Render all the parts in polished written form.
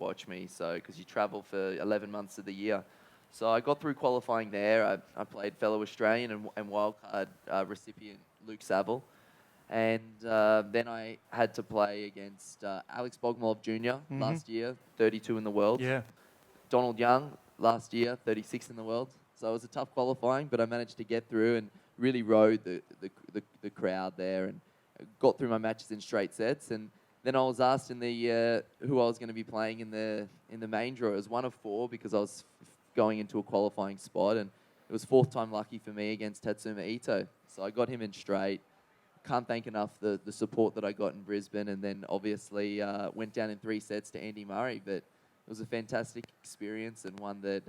watch me. So, because you travel for 11 months of the year. So I got through qualifying there. I played fellow Australian and wildcard recipient Luke Saville. And then I had to play against Alex Bogomolov Jr. last year, 32 in the world. Yeah. Donald Young last year, 36 in the world. So it was a tough qualifying, but I managed to get through and really rode the crowd there and got through my matches in straight sets. And then I was asked in the who I was going to be playing in the main draw. It was one of four because I was going into a qualifying spot, and it was fourth time lucky for me against Tatsuma Ito. So I got him in straight. Can't thank enough the support that I got in Brisbane, and then obviously went down in 3 sets to Andy Murray. But it was a fantastic experience and one that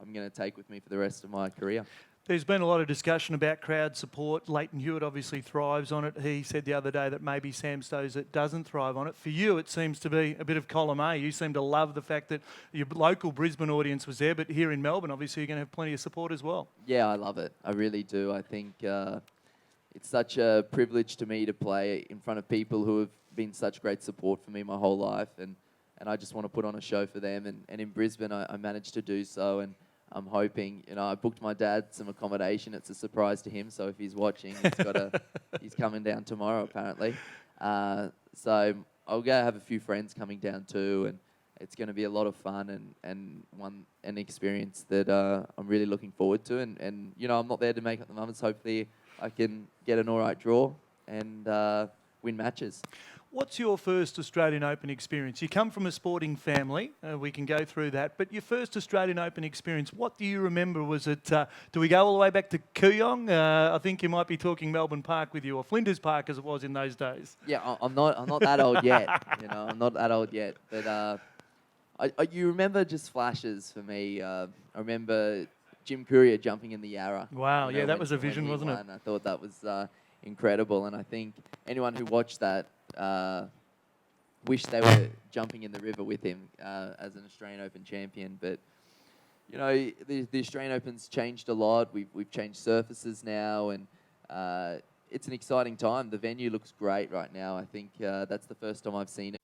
I'm going to take with me for the rest of my career. There's been a lot of discussion about crowd support. Leighton Hewitt obviously thrives on it. He said the other day that maybe Sam Stosur doesn't thrive on it. For you, it seems to be a bit of column A. You seem to love the fact that your local Brisbane audience was there, but here in Melbourne, obviously, you're going to have plenty of support as well. Yeah, I love it. I really do. I think it's such a privilege to me to play in front of people who have been such great support for me my whole life, and I just want to put on a show for them. And in Brisbane, I managed to do so, and I'm hoping, I booked my dad some accommodation. It's a surprise to him, so if he's watching, he's coming down tomorrow apparently. So I'll go have a few friends coming down too, and it's going to be a lot of fun and an experience that I'm really looking forward to. And I'm not there to make up the numbers. Hopefully I can get an all right draw and win matches. What's your first Australian Open experience? You come from a sporting family. We can go through that. But your first Australian Open experience, what do you remember? Was it, do we go all the way back to Kooyong? I think you might be talking Melbourne Park with you, or Flinders Park as it was in those days. Yeah, I'm not that old yet. I'm not that old yet. But you remember just flashes for me. I remember Jim Courier jumping in the Yarra. Wow, yeah, that was a vision, wasn't it? I thought that was incredible. And I think anyone who watched that wish they were jumping in the river with him as an Australian Open champion. But the Australian Open's changed a lot. We've changed surfaces now, and it's an exciting time. The venue looks great right now. I think that's the first time I've seen it.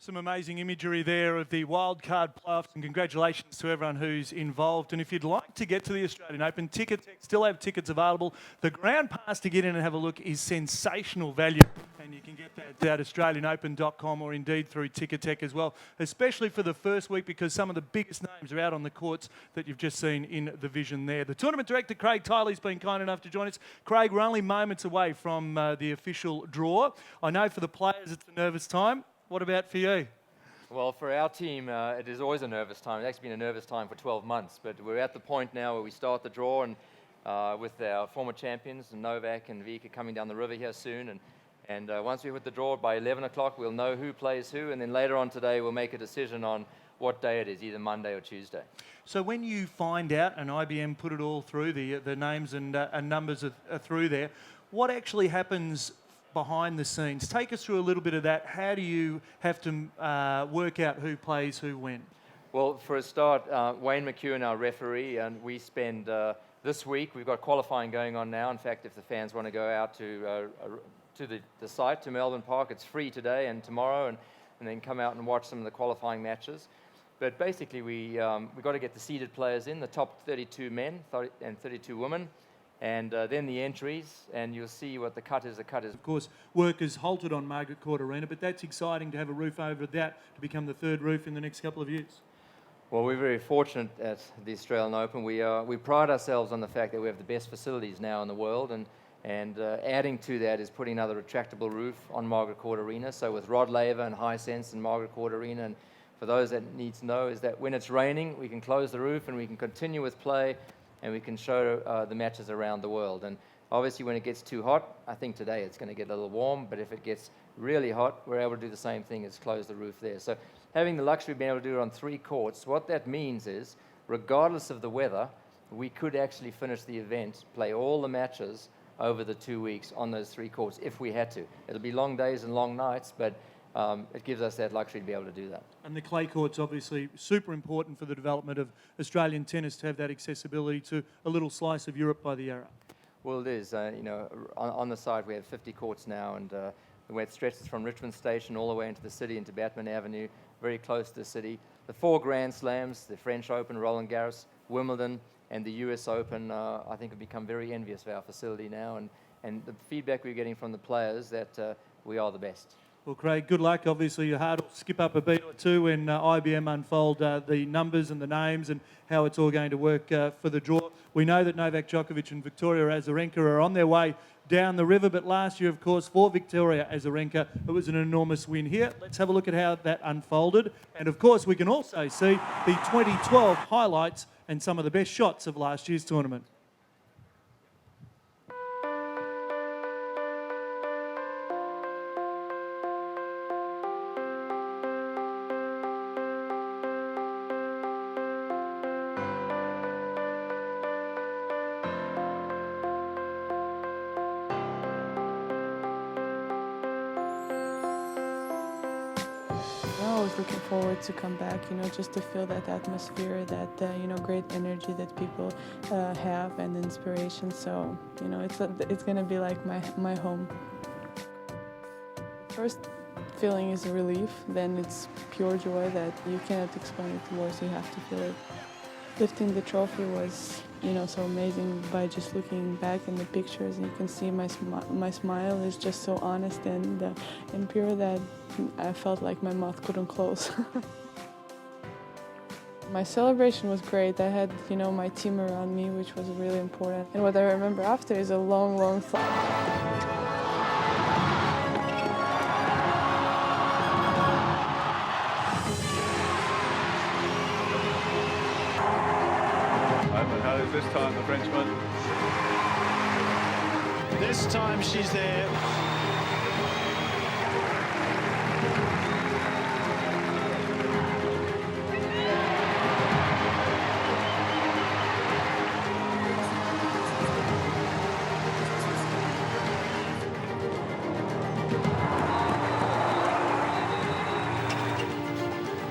Some amazing imagery there of the wildcard playoffs, and congratulations to everyone who's involved. And if you'd like to get to the Australian Open, tickets still have tickets available. The ground pass to get in and have a look is sensational value. And you can get that at AustralianOpen.com or indeed through Ticketek as well, especially for the first week because some of the biggest names are out on the courts that you've just seen in the vision there. The tournament director, Craig Tiley's been kind enough to join us. Craig, we're only moments away from the official draw. I know for the players it's a nervous time. What about for you? Well, for our team, it is always a nervous time. It's actually been a nervous time for 12 months, but we're at the point now where we start the draw, and with our former champions, Novak and Vika, coming down the river here soon, and once we hit the draw by 11 o'clock, we'll know who plays who, and then later on today, we'll make a decision on what day it is, either Monday or Tuesday. So when you find out, and IBM put it all through, the names and numbers are through there, what actually happens behind the scenes? Take us through a little bit of that. How do you have to work out who plays who when? Well, for a start, Wayne McEwen, our referee, and we spend this week, we've got qualifying going on now. In fact, if the fans want to go out to the site, to Melbourne Park, it's free today and tomorrow, and then come out and watch some of the qualifying matches. But basically, we've got to get the seeded players in, the top 32 men and 32 women, and then the entries, and you'll see what the cut is. The cut is. Of course, work has halted on Margaret Court Arena, but that's exciting to have a roof over that to become the third roof in the next couple of years. Well, we're very fortunate at the Australian Open. We pride ourselves on the fact that we have the best facilities now in the world, and adding to that is putting another retractable roof on Margaret Court Arena. So with Rod Laver and Hisense and Margaret Court Arena, and for those that need to know, is that when it's raining, we can close the roof and we can continue with play, and we can show the matches around the world. And obviously when it gets too hot, I think today it's going to get a little warm, but if it gets really hot, we're able to do the same thing as close the roof there. So having the luxury of being able to do it on 3 courts, what that means is, regardless of the weather, we could actually finish the event, play all the matches over the 2 weeks on those 3 courts if we had to. It'll be long days and long nights, but it gives us that luxury to be able to do that. And the clay court's obviously super important for the development of Australian tennis to have that accessibility to a little slice of Europe by the Yarra. Well, it is. On the side we have 50 courts now, and where it stretches from Richmond Station all the way into the city, into Batman Avenue, very close to the city. The 4 Grand Slams, the French Open, Roland Garros, Wimbledon, and the US Open, I think have become very envious of our facility now, and the feedback we're getting from the players that we are the best. Well, Craig, good luck. Obviously, your heart will skip up a beat or two when IBM unfold the numbers and the names and how it's all going to work for the draw. We know that Novak Djokovic and Victoria Azarenka are on their way down the river, but last year, of course, for Victoria Azarenka, it was an enormous win here. Let's have a look at how that unfolded. And, of course, we can also see the 2012 highlights and some of the best shots of last year's tournament. I was looking forward to come back, just to feel that atmosphere, that, great energy that people have and inspiration. So, it's going to be like my home. First feeling is a relief, then it's pure joy that you cannot explain it to words, you have to feel it. Lifting the trophy was, so amazing by just looking back in the pictures. You can see my smile is just so honest and pure that I felt like my mouth couldn't close. My celebration was great. I had, my team around me, which was really important. And what I remember after is a long, long flight. This time the Frenchman. This time she's there.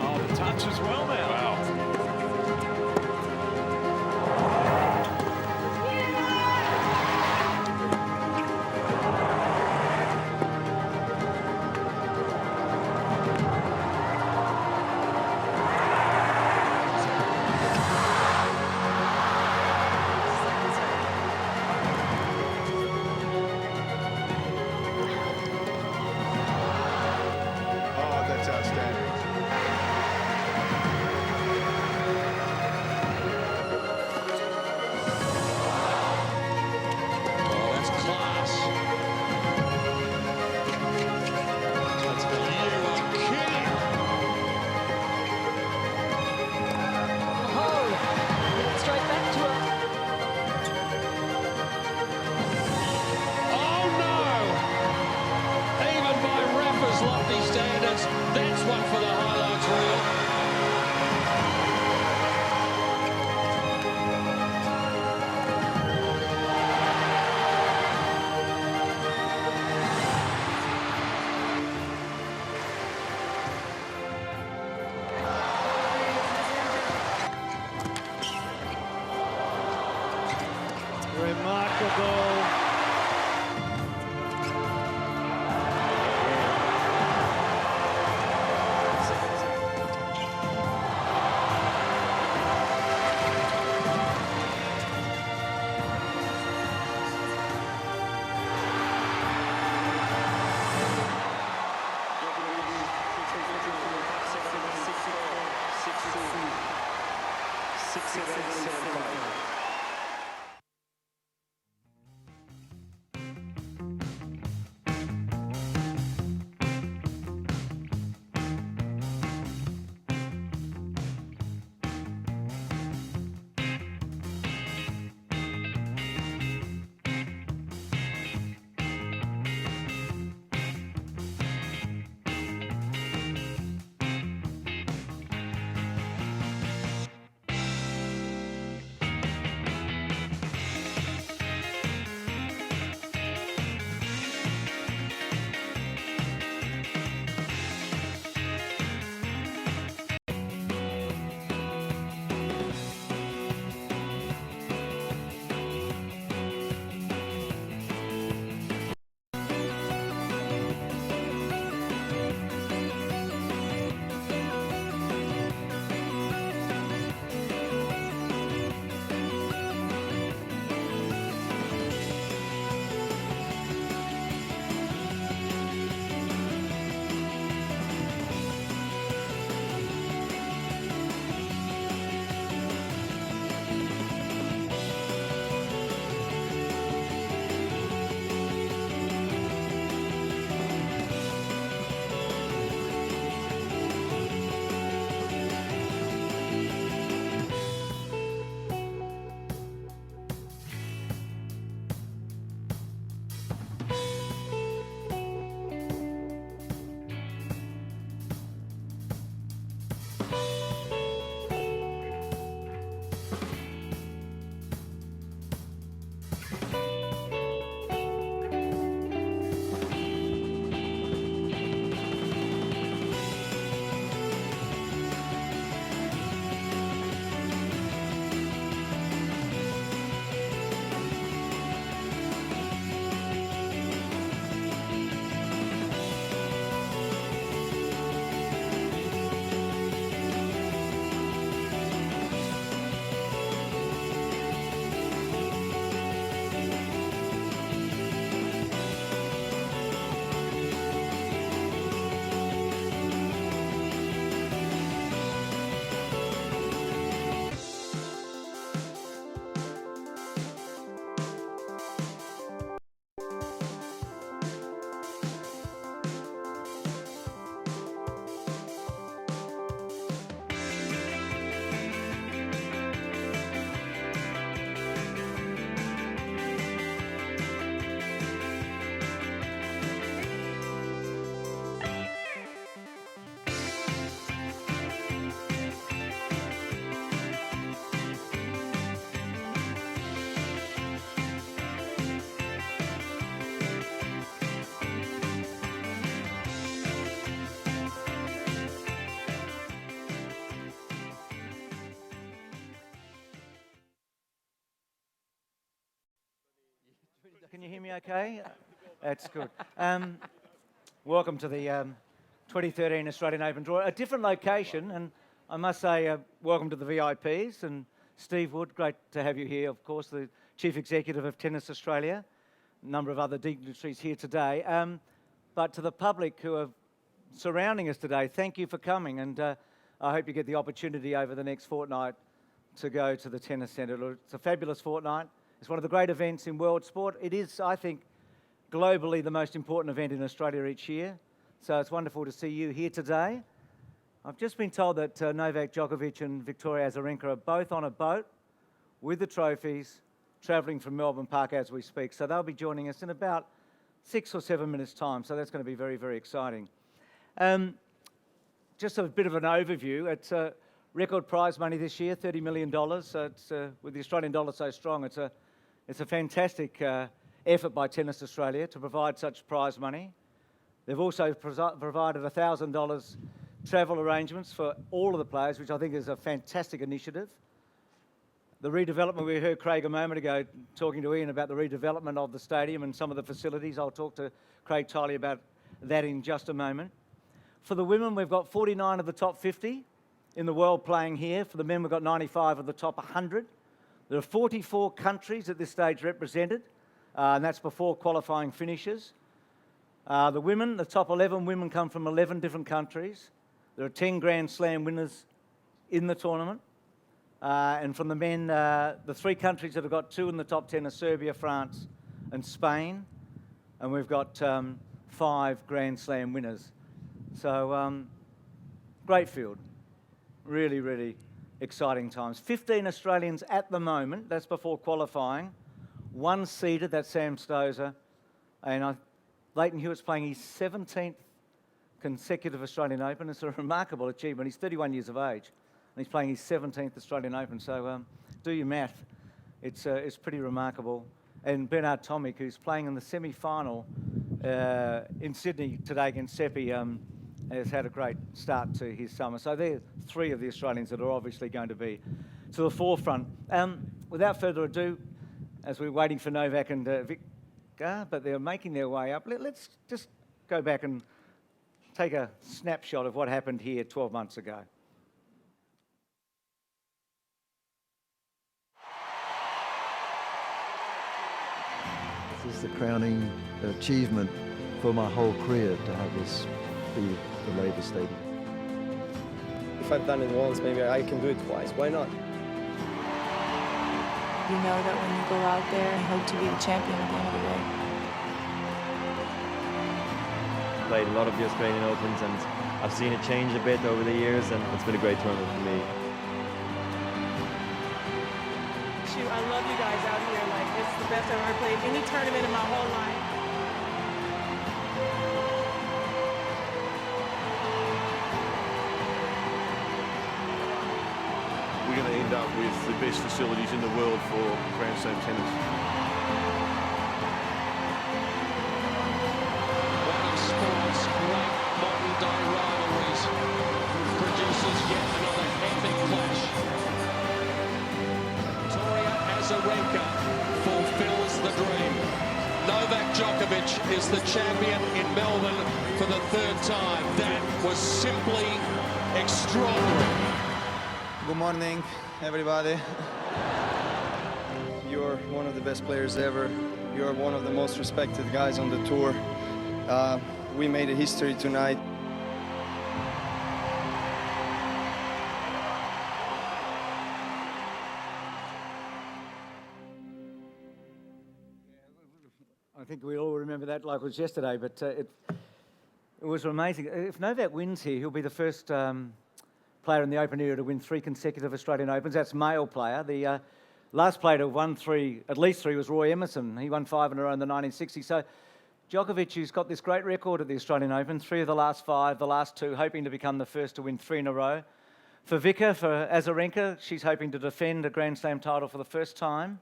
Oh, the touch as well now. Wow. Remarkable. Can you hear me okay? That's good. Welcome to the 2013 Australian Open Draw. A different location, and I must say welcome to the VIPs. And Steve Wood, great to have you here, of course, the Chief Executive of Tennis Australia. A number of other dignitaries here today. But to the public who are surrounding us today, thank you for coming. And I hope you get the opportunity over the next fortnight to go to the Tennis Centre. It's a fabulous fortnight. It's one of the great events in world sport. It is, I think, globally the most important event in Australia each year. So it's wonderful to see you here today. I've just been told that Novak Djokovic and Victoria Azarenka are both on a boat with the trophies, travelling from Melbourne Park as we speak. So they'll be joining us in about 6 or 7 minutes' time. So that's going to be very, very exciting. just a bit of an overview. It's record prize money this year, $30 million. So it's, with the Australian dollar so strong, it's a fantastic effort by Tennis Australia to provide such prize money. They've also provided $1,000 travel arrangements for all of the players, which I think is a fantastic initiative. The redevelopment, we heard Craig a moment ago talking to Ian about the redevelopment of the stadium and some of the facilities. I'll talk to Craig Tiley about that in just a moment. For the women, we've got 49 of the top 50 in the world playing here. For the men, we've got 95 of the top 100. There are 44 countries at this stage represented, and that's before qualifying finishes. The women, the top 11 women come from 11 different countries. There are 10 Grand Slam winners in the tournament. And from the men, the 3 countries that have got 2 in the top 10 are Serbia, France and Spain. And we've got 5 Grand Slam winners. So, great field. Really, really exciting times. 15 Australians at the moment, that's before qualifying. 1 seeded, that's Sam Stosur. And Leighton Hewitt's playing his 17th consecutive Australian Open. It's a remarkable achievement. He's 31 years of age, and he's playing his 17th Australian Open. So do your math. It's pretty remarkable. And Bernard Tomic, who's playing in the semi-final in Sydney today against Seppi, has had a great start to his summer. So they're 3 of the Australians that are obviously going to be to the forefront. Without further ado, as we're waiting for Novak and Vic, but they're making their way up, let's just go back and take a snapshot of what happened here 12 months ago. This is the crowning achievement for my whole career, to have this be the Labor Stadium. If I've done it once, maybe I can do it twice. Why not? You know that when you go out there and hope to be the champion at the end of the day. Played a lot of the Australian Opens, and I've seen it change a bit over the years, and it's been a great tournament for me. Shoot, I love you guys out here. Like, it's the best I've ever played any tournament in my whole life. We're going to end up with the best facilities in the world for Grand Slam tennis. One of sport's great modern-day rivalries produces yet another epic clash. Victoria Azarenka fulfills the dream. Novak Djokovic is the champion in Melbourne for the 3rd time. That was simply extraordinary. Good morning, everybody. You're one of the best players ever. You're one of the most respected guys on the tour. We made a history tonight. I think we all remember that like it was yesterday, but it was amazing. If Novak wins here, he'll be the first player in the Open era to win 3 consecutive Australian Opens. That's male player. The last player to have won 3, at least 3, was Roy Emerson. He won 5 in a row in the 1960s. So Djokovic, who's got this great record at the Australian Open, 3 of the last 5, the last 2, hoping to become the first to win 3 in a row. For Vika, for Azarenka, she's hoping to defend a Grand Slam title for the first time.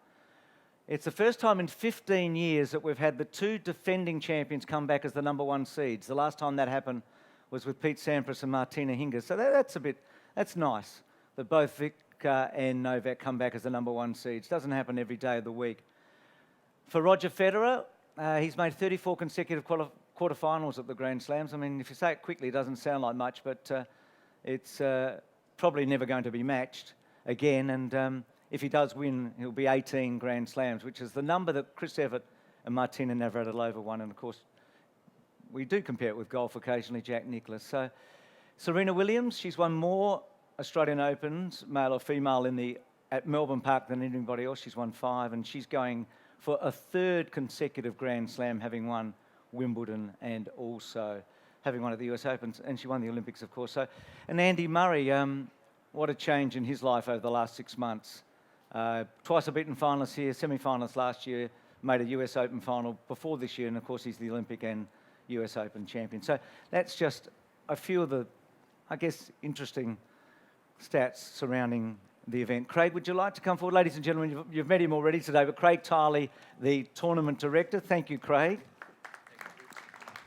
It's the first time in 15 years that we've had the 2 defending champions come back as the #1 seeds. The last time that happened was with Pete Sampras and Martina Hingis. So that's nice that both Vika and Novak come back as the #1 seeds. Doesn't happen every day of the week. For Roger Federer, he's made 34 consecutive quarterfinals at the Grand Slams. I mean, if you say it quickly, it doesn't sound like much, but it's probably never going to be matched again. And if he does win, he'll be 18 Grand Slams, which is the number that Chris Evert and Martina Navratilova won. And of course, we do compare it with golf occasionally, Jack Nicklaus. So Serena Williams, she's won more Australian Opens, male or female, at Melbourne Park than anybody else. She's won 5, and she's going for a 3rd consecutive Grand Slam, having won Wimbledon and also having won at the US Open, and she won the Olympics, of course. So, and Andy Murray, what a change in his life over the last 6 months. Twice a beaten finalist here, semi-finalist last year, made a US Open final before this year, and of course he's the Olympic and US Open champion. So that's just a few of the I guess, interesting stats surrounding the event. Craig, would you like to come forward? Ladies and gentlemen, you've met him already today, but Craig Tiley, the tournament director. Thank you, Craig.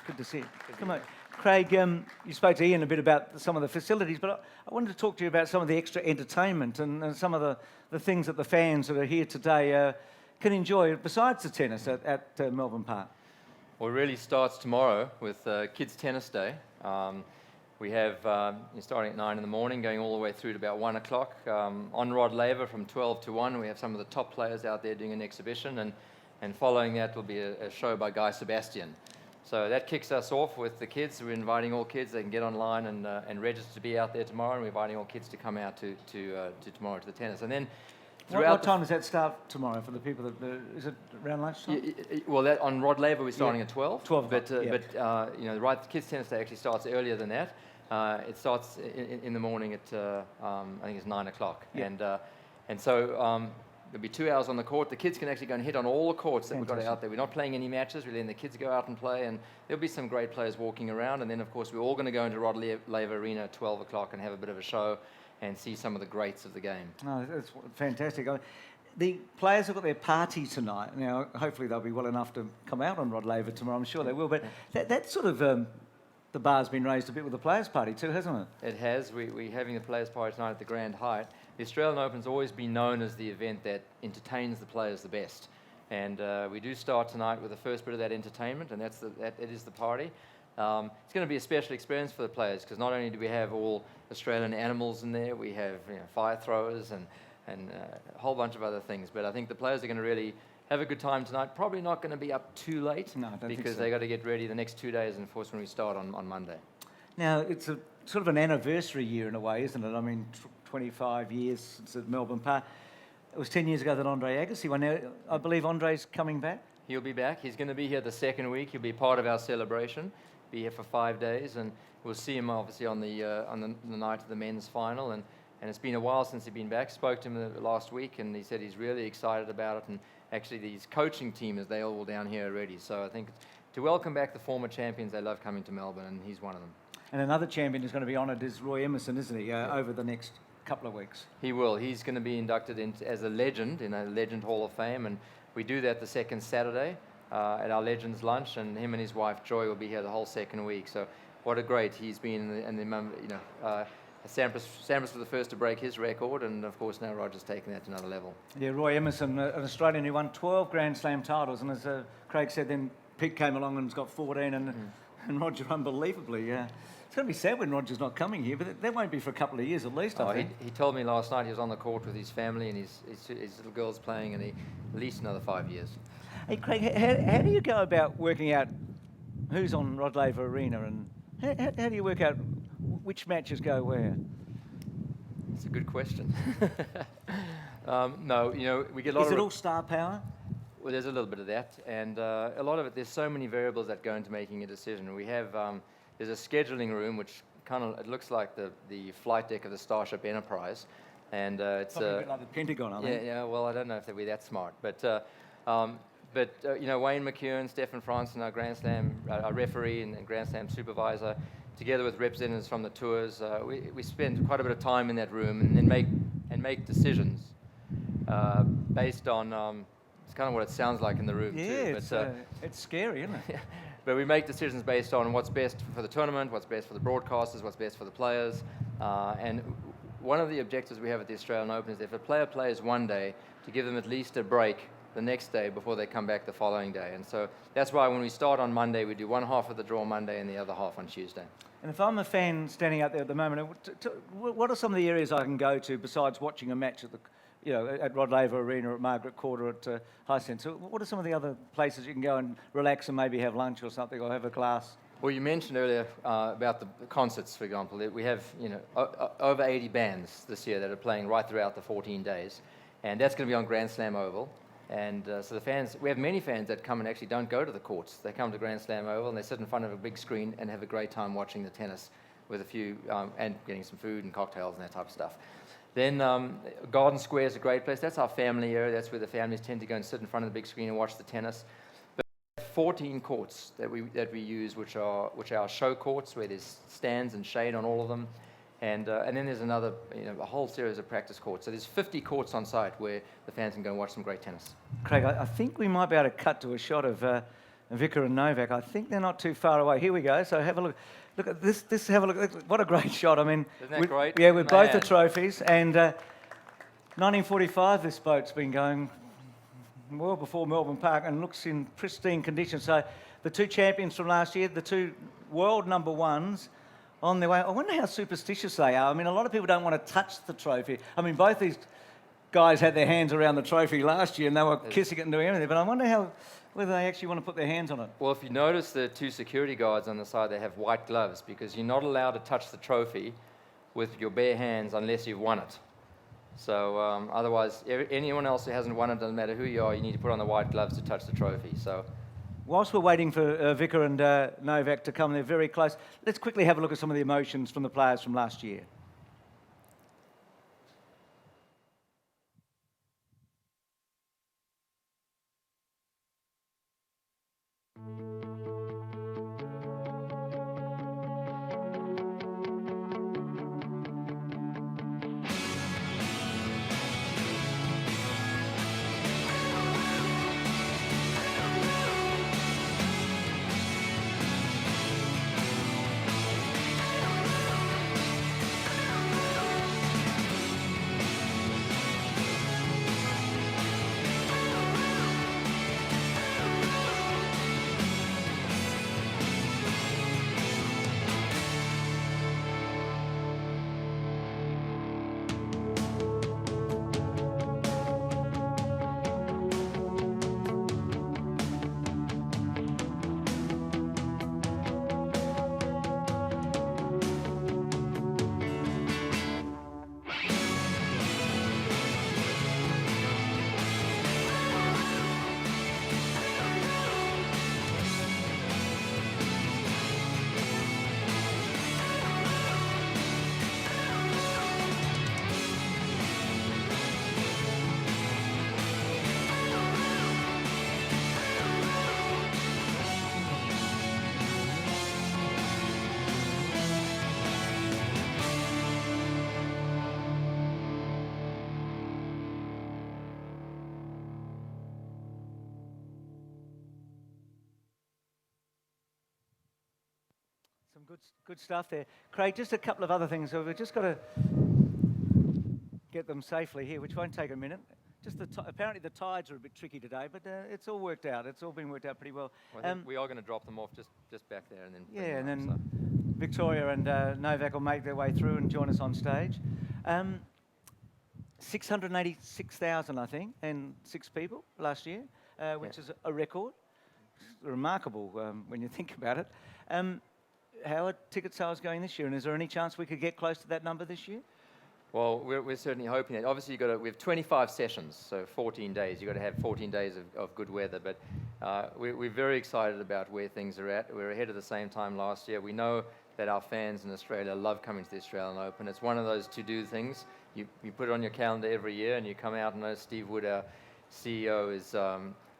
Good to see you. Come on. Craig, you spoke to Ian a bit about some of the facilities, but I wanted to talk to you about some of the extra entertainment and some of the things that the fans that are here today can enjoy besides the tennis at Melbourne Park. Well, it really starts tomorrow with Kids Tennis Day. We have, starting at 9 in the morning, going all the way through to about 1 o'clock. On Rod Laver from 12 to 1, we have some of the top players out there doing an exhibition, and following that will be a show by Guy Sebastian. So that kicks us off with the kids. We're inviting all kids. They can get online and register to be out there tomorrow, and we're inviting all kids to come out to tomorrow to the tennis. And then what time does that start tomorrow for the people that is it around lunchtime? Well, on Rod Laver we're starting at 12. 12. But the Kids Tennis Day actually starts earlier than that. It starts in the morning at I think it's 9 o'clock, and so there'll be 2 hours on the court. The kids can actually go and hit on all the courts that we've got out there. We're not playing any matches. We're letting the kids go out and play, and there'll be some great players walking around. And then, of course, we're all going to go into Rod Laver Arena at 12 o'clock and have a bit of a show and see some of the greats of the game. No, that's fantastic. The players have got their party tonight. Now, hopefully they'll be well enough to come out on Rod Laver tomorrow. I'm sure they will. But that sort of... the bar's been raised a bit with the Players' Party too, hasn't it? It has. We're having the Players' Party tonight at the Grand Hyatt. The Australian Open's always been known as the event that entertains the players the best. And we do start tonight with the first bit of that entertainment, and it is the party. It's going to be a special experience for the players, because not only do we have all Australian animals in there, we have fire throwers and a whole bunch of other things. But I think the players are going to really have a good time tonight. Probably not going to be up too late, because they got to get ready the next 2 days, and of course when we start on Monday. Now, it's a sort of an anniversary year in a way, isn't it? I mean, 25 years since at Melbourne Park. It was 10 years ago that Andre Agassi won. Now, I believe Andre's coming back? He'll be back. He's going to be here the second week. He'll be part of our celebration. Be here for 5 days, and we'll see him obviously on the night of the men's final. And it's been a while since he's been back. Spoke to him last week, and he said he's really excited about it. And actually, these coaching teams, they're all down here already. So I think to welcome back the former champions, they love coming to Melbourne, and he's one of them. And another champion who's going to be honoured is Roy Emerson, isn't he, over the next couple of weeks? He will. He's going to be inducted as a legend in a Legend Hall of Fame, and we do that the second Saturday at our Legends Lunch, and him and his wife Joy will be here the whole second week. So what a great he's been, Sampras was the first to break his record, and of course now Roger's taken that to another level. Yeah, Roy Emerson, an Australian who won 12 Grand Slam titles, and as Craig said, then Pete came along and has got 14, and Roger unbelievably. It's going to be sad when Roger's not coming here, but that won't be for a couple of years at least, I think. He told me last night he was on the court with his family and his little girls playing, and at least another 5 years. Hey, Craig, how do you go about working out who's on Rod Laver Arena, and how do you work out which matches go where? It's a good question. No, we get a lot of... Is it all star power? Well, there's a little bit of that, and a lot of it, there's so many variables that go into making a decision. We have... there's a scheduling room, which it looks like the flight deck of the Starship Enterprise, and it's probably a bit like the Pentagon, I think. Yeah. Well, I don't know if they'd be that smart, but Wayne McEwen, Stefan Franzen, our Grand Slam, our referee and Grand Slam supervisor, together with representatives from the tours, we spend quite a bit of time in that room and then make decisions based on. It's kind of what it sounds like in the room too. But it's scary, isn't it? But we make decisions based on what's best for the tournament, what's best for the broadcasters, what's best for the players. And one of the objectives we have at the Australian Open is if a player plays one day, to give them at least a break the next day before they come back the following day. And so that's why when we start on Monday, we do one half of the draw Monday and the other half on Tuesday. And if I'm a fan standing out there at the moment, what are some of the areas I can go to besides watching a match at at Rod Laver Arena, at Margaret Court, or at Hisense? So what are some of the other places you can go and relax and maybe have lunch or something, or have a glass? Well, you mentioned earlier about the concerts, for example. We have over 80 bands this year that are playing right throughout the 14 days, and that's going to be on Grand Slam Oval. And so the fans, we have many fans that come and actually don't go to the courts. They come to Grand Slam Oval and they sit in front of a big screen and have a great time watching the tennis with a few, and getting some food and cocktails and that type of stuff. Then Garden Square is a great place. That's our family area. That's where the families tend to go and sit in front of the big screen and watch the tennis. But 14 courts that we use, which are our show courts, where there's stands and shade on all of them. And then there's another, a whole series of practice courts. So there's 50 courts on site where the fans can go and watch some great tennis. Craig, I think we might be able to cut to a shot of Vicker and Novak. I think they're not too far away. Here we go. So have a look. Look at this. Have a look. What a great shot. I mean, isn't that great? Yeah, with both the trophies. And 1945, this boat's been going well before Melbourne Park and looks in pristine condition. So the two champions from last year, the two world number ones, on their way. I wonder how superstitious they are. I mean, a lot of people don't want to touch the trophy. I mean, both these guys had their hands around the trophy last year and they were kissing it and doing everything. But I wonder whether they actually want to put their hands on it. Well, if you notice the two security guards on the side, they have white gloves because you're not allowed to touch the trophy with your bare hands unless you've won it. So otherwise, anyone else who hasn't won it, doesn't matter who you are, you need to put on the white gloves to touch the trophy. So. Whilst we're waiting for Vicker and Novak to come, they're very close. Let's quickly have a look at some of the emotions from the players from last year. Some good stuff there. Craig, just a couple of other things. So we've just got to get them safely here, which won't take a minute. Just apparently the tides are a bit tricky today, but it's all worked out. It's all been worked out pretty well. I think we are going to drop them off just back there and then. Yeah, and then Victoria and Novak will make their way through and join us on stage. 686,000, I think, and 6 people last year, which is a record. Remarkable when you think about it. How are ticket sales going this year, and is there any chance we could get close to that number this year? Well, we're certainly hoping that. Obviously, we have 25 sessions, so 14 days. You've got to have 14 days of good weather, but we're very excited about where things are at. We're ahead of the same time last year. We know that our fans in Australia love coming to the Australian Open. It's one of those to-do things. You put it on your calendar every year, and you come out and know Steve Wood, our CEO, is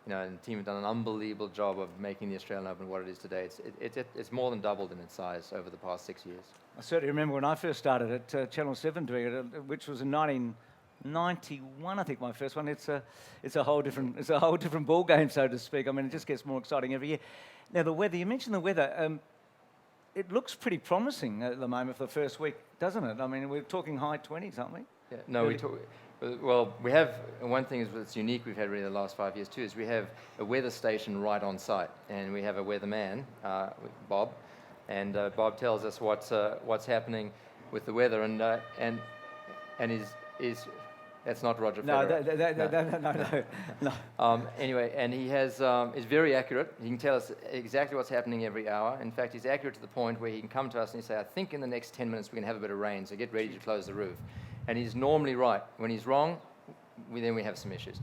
and the team have done an unbelievable job of making the Australian Open what it is today. It's more than doubled in its size over the past 6 years. I certainly remember when I first started at Channel 7 doing it, which was in 1991, I think, my first one. It's a whole different ball game, so to speak. I mean, it just gets more exciting every year. Now, the weather. You mentioned the weather. It looks pretty promising at the moment for the first week, doesn't it? I mean, we're talking high 20s, aren't we? Yeah. No, well, we have one thing that's unique we've had really the last 5 years too is we have a weather station right on site, and we have a weatherman, Bob, and Bob tells us what's happening with the weather, and is that's not Roger Federer. No. Anyway, and he is very accurate. He can tell us exactly what's happening every hour. In fact, he's accurate to the point where he can come to us and say, I think in the next 10 minutes we can have a bit of rain, so get ready to close the roof. And he's normally right. When he's wrong, then we have some issues.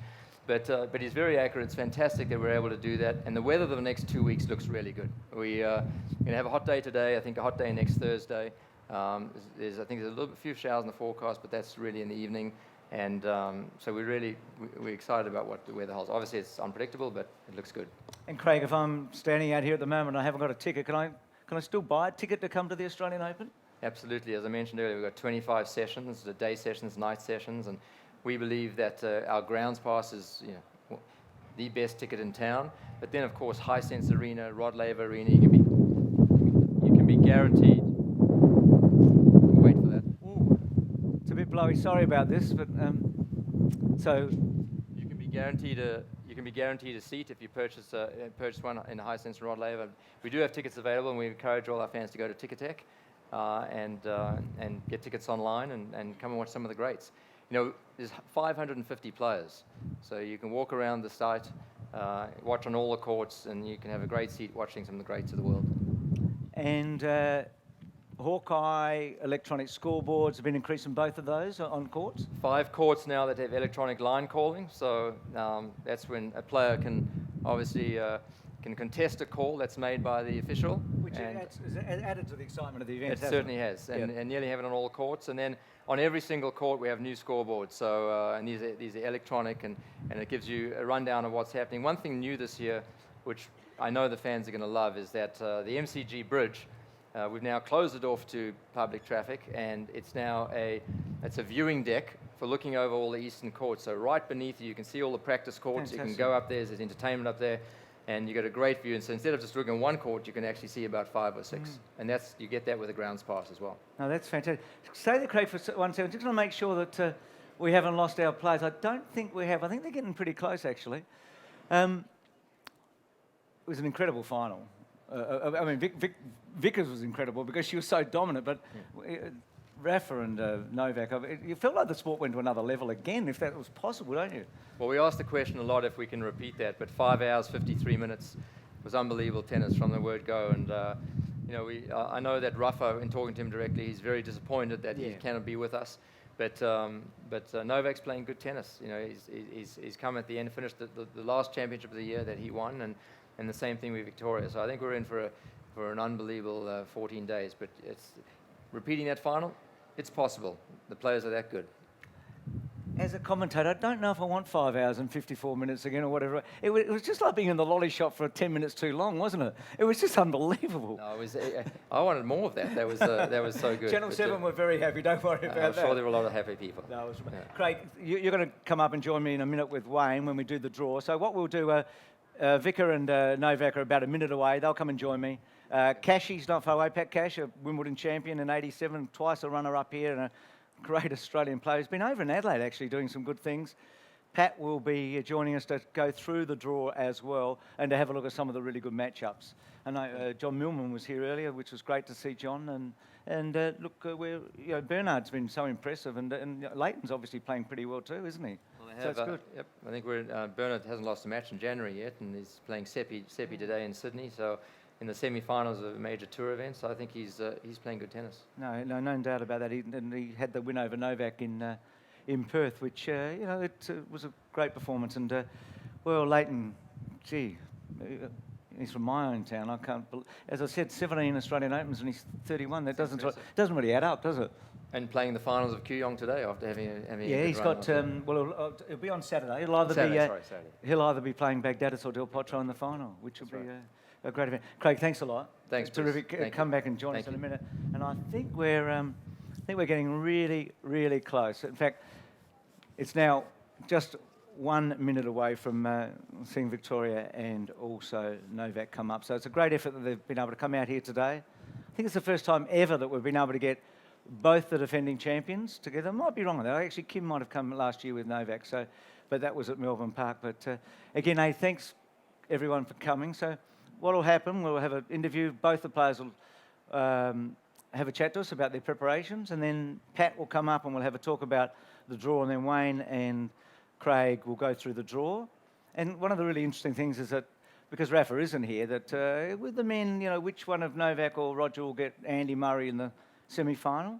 But he's very accurate. It's fantastic that we're able to do that. And the weather of the next 2 weeks looks really good. We're going to have a hot day today, I think a hot day next Thursday. I think there's a few showers in the forecast, but that's really in the evening. And so we're excited about what the weather holds. Obviously, it's unpredictable, but it looks good. And Craig, if I'm standing out here at the moment and I haven't got a ticket, can I still buy a ticket to come to the Australian Open? Absolutely. As I mentioned earlier, we've got 25 sessions, the day sessions, night sessions, and we believe that our grounds pass is the best ticket in town. But then, of course, Hisense Arena, Rod Laver Arena, you can be guaranteed. Wait for that. Ooh, it's a bit blowy. Sorry about this, but so you can be guaranteed a seat if you purchase one in Hisense Rod Laver. We do have tickets available, and we encourage all our fans to go to Ticketek and get tickets online and come and watch some of the greats. There's 550 players, so you can walk around the site, watch on all the courts, and you can have a great seat watching some of the greats of the world. And Hawkeye electronic scoreboards have been increasing both of those on courts? 5 courts now that have electronic line calling, so that's when a player can obviously can contest a call that's made by the official. Which has added to the excitement of the event, It certainly has, and nearly have it on all courts. And then on every single court we have new scoreboards, so and these are electronic, and it gives you a rundown of what's happening. One thing new this year, which I know the fans are going to love, is that the MCG Bridge, we've now closed it off to public traffic, and it's now a viewing deck for looking over all the eastern courts. So right beneath you can see all the practice courts. Fantastic. You can go up there, there's entertainment up there, and you get a great view. And so instead of just looking at one court, you can actually see about 5 or 6. And you get that with a grounds pass as well. No, that's fantastic. Stay there, Craig, for 1 second. Just want to make sure that we haven't lost our players. I don't think we have. I think they're getting pretty close, actually. It was an incredible final. I mean, Vickers was incredible because she was so dominant, but Rafa and Novak, you felt like the sport went to another level again, if that was possible, don't you? Well, we asked the question a lot if we can repeat that, but 5 hours, 53 minutes was unbelievable tennis from the word go. And, I know that Rafa, in talking to him directly, he's very disappointed that he cannot be with us. But Novak's playing good tennis. He's come at the end, finished the last championship of the year that he won, and the same thing with Victoria. So I think we're in for an unbelievable 14 days. But it's repeating that final, it's possible. The players are that good. As a commentator, I don't know if I want 5 hours and 54 minutes again or whatever. It was just like being in the lolly shop for 10 minutes too long, wasn't it? It was just unbelievable. No, it was. I wanted more of that. That was so good. Channel 7 were very happy. Don't worry about that. I'm sure there were a lot of happy people. No, it was, Craig, you're going to come up and join me in a minute with Wayne when we do the draw. So what we'll do, Vicker and Novak are about a minute away. They'll come and join me. Cashy's not far away. Pat Cash, a Wimbledon champion in '87, twice a runner-up here, and a great Australian player. He's been over in Adelaide actually doing some good things. Pat will be joining us to go through the draw as well and to have a look at some of the really good matchups. I know John Millman was here earlier, which was great to see John. And look, Bernard's been so impressive, and Leighton's obviously playing pretty well too, isn't he? Well, so it's good. Yep, I think Bernard hasn't lost a match in January yet, and he's playing Seppi today in Sydney. So in the semi-finals of a major tour event, so I think he's playing good tennis. No doubt about that. He had the win over Novak in Perth, which it was a great performance. And Leighton, gee, he's from my own town. I can't. As I said, 17 Australian Opens and he's 31. That doesn't really add up, does it? And playing the finals of Kooyong today after having a he's good got. run It'll be on Saturday. He'll either be playing Baghdadis or Del Potro in the final, which will be a great event. Craig, thanks a lot. Thanks, terrific. Come back and join us in a minute. And I think we're getting really, really close. In fact, it's now just 1 minute away from seeing Victoria and also Novak come up. So it's a great effort that they've been able to come out here today. I think it's the first time ever that we've been able to get both the defending champions together. I might be wrong on that. Actually, Kim might have come last year with Novak, but that was at Melbourne Park. But again, thanks everyone for coming. So what will happen, we'll have an interview. Both the players will have a chat to us about their preparations, and then Pat will come up and we'll have a talk about the draw, and then Wayne and Craig will go through the draw. And one of the really interesting things is that, because Rafa isn't here, that with the men, which one of Novak or Roger will get Andy Murray in the semi-final,